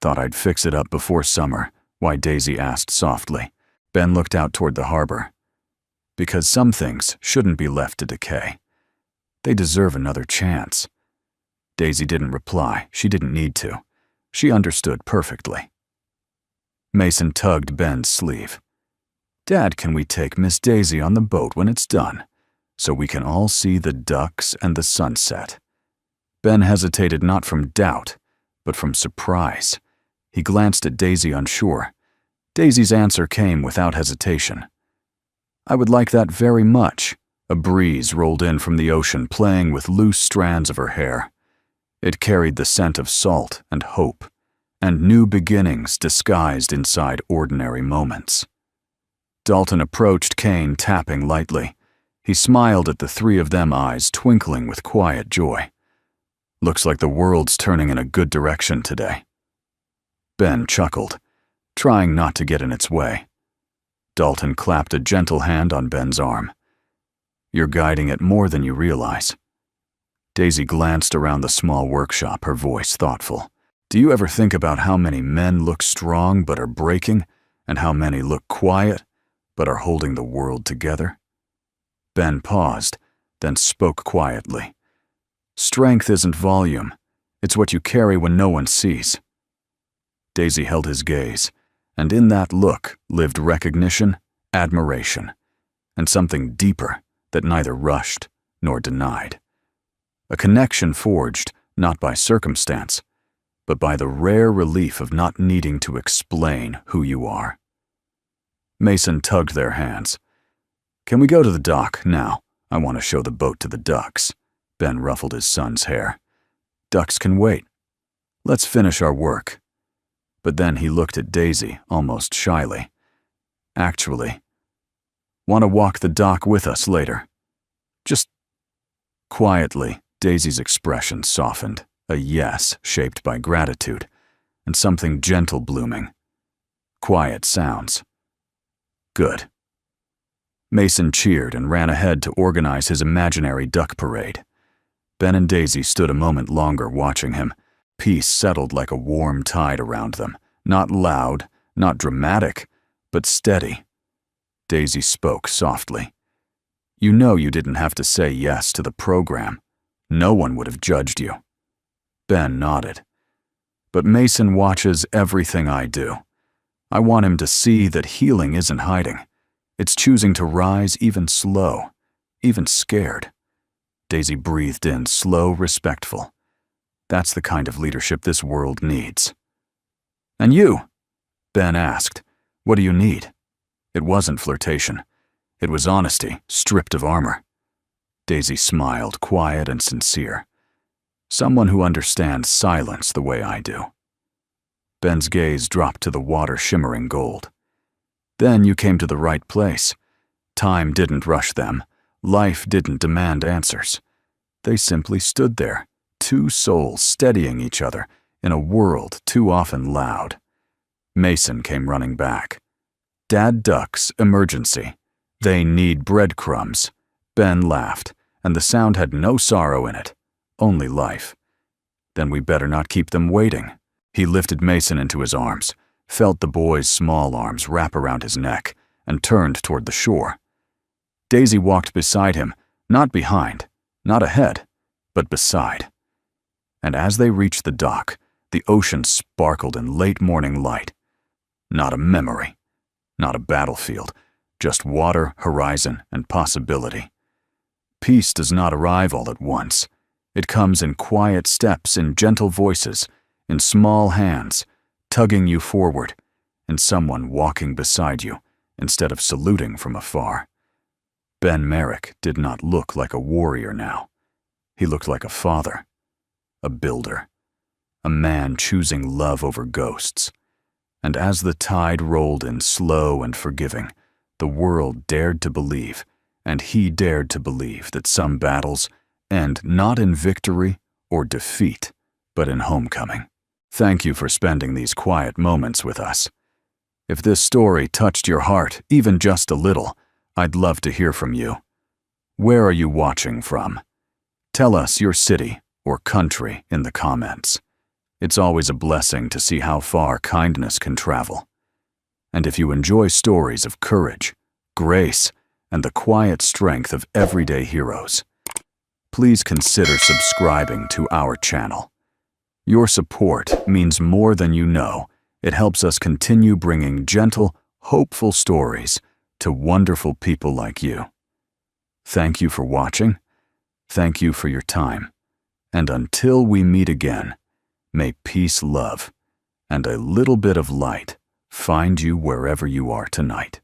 "Thought I'd fix it up before summer," why Daisy asked softly. Ben looked out toward the harbor. "Because some things shouldn't be left to decay. They deserve another chance." Daisy didn't reply. She didn't need to. She understood perfectly. Mason tugged Ben's sleeve. "Dad, can we take Miss Daisy on the boat when it's done, so we can all see the ducks and the sunset?" Ben hesitated not from doubt, but from surprise. He glanced at Daisy unsure. Daisy's answer came without hesitation. "I would like that very much." A breeze rolled in from the ocean, playing with loose strands of her hair. It carried the scent of salt and hope, and new beginnings disguised inside ordinary moments. Dalton approached Kane, tapping lightly. He smiled at the three of them, eyes twinkling with quiet joy. "Looks like the world's turning in a good direction today." Ben chuckled, trying not to get in its way. Dalton clapped a gentle hand on Ben's arm. "You're guiding it more than you realize." Daisy glanced around the small workshop, her voice thoughtful. "Do you ever think about how many men look strong but are breaking, and how many look quiet but are holding the world together?" Ben paused, then spoke quietly. "Strength isn't volume. It's what you carry when no one sees." Daisy held his gaze, and in that look lived recognition, admiration, and something deeper that neither rushed nor denied. A connection forged not by circumstance, but by the rare relief of not needing to explain who you are. Mason tugged their hands. "Can we go to the dock now? I want to show the boat to the ducks." Ben ruffled his son's hair. "Ducks can wait. Let's finish our work." But then he looked at Daisy almost shyly. "Actually, want to walk the dock with us later?" Just quietly, Daisy's expression softened, a yes shaped by gratitude, and something gentle blooming. Quiet sounds. Good. Mason cheered and ran ahead to organize his imaginary duck parade. Ben and Daisy stood a moment longer watching him. Peace settled like a warm tide around them, not loud, not dramatic, but steady. Daisy spoke softly. You know you didn't have to say yes to the program. No one would have judged you. Ben nodded. But Mason watches everything I do. I want him to see that healing isn't hiding. It's choosing to rise even slow, even scared. Daisy breathed in, slow, respectful. That's the kind of leadership this world needs. And you? Ben asked. What do you need? It wasn't flirtation. It was honesty, stripped of armor. Daisy smiled, quiet and sincere. Someone who understands silence the way I do. Ben's gaze dropped to the water shimmering gold. Then you came to the right place. Time didn't rush them. Life didn't demand answers. They simply stood there, two souls steadying each other in a world too often loud. Mason came running back. Dad ducks, emergency. They need breadcrumbs. Ben laughed, and the sound had no sorrow in it, only life. Then we better not keep them waiting. He lifted Mason into his arms, felt the boy's small arms wrap around his neck, and turned toward the shore. Daisy walked beside him, not behind, not ahead, but beside. And as they reached the dock, the ocean sparkled in late morning light. Not a memory, not a battlefield, just water, horizon, and possibility. Peace does not arrive all at once. It comes in quiet steps, in gentle voices, in small hands, tugging you forward, in someone walking beside you instead of saluting from afar. Ben Merrick did not look like a warrior now. He looked like a father, a builder, a man choosing love over ghosts. And as the tide rolled in slow and forgiving, the world dared to believe, and he dared to believe that some battles end not in victory or defeat, but in homecoming. Thank you for spending these quiet moments with us. If this story touched your heart, even just a little, I'd love to hear from you. Where are you watching from? Tell us your city or country in the comments. It's always a blessing to see how far kindness can travel. And if you enjoy stories of courage, grace, and the quiet strength of everyday heroes, please consider subscribing to our channel. Your support means more than you know. It helps us continue bringing gentle, hopeful stories to wonderful people like you. Thank you for watching. Thank you for your time. And until we meet again, may peace, love, and a little bit of light find you wherever you are tonight.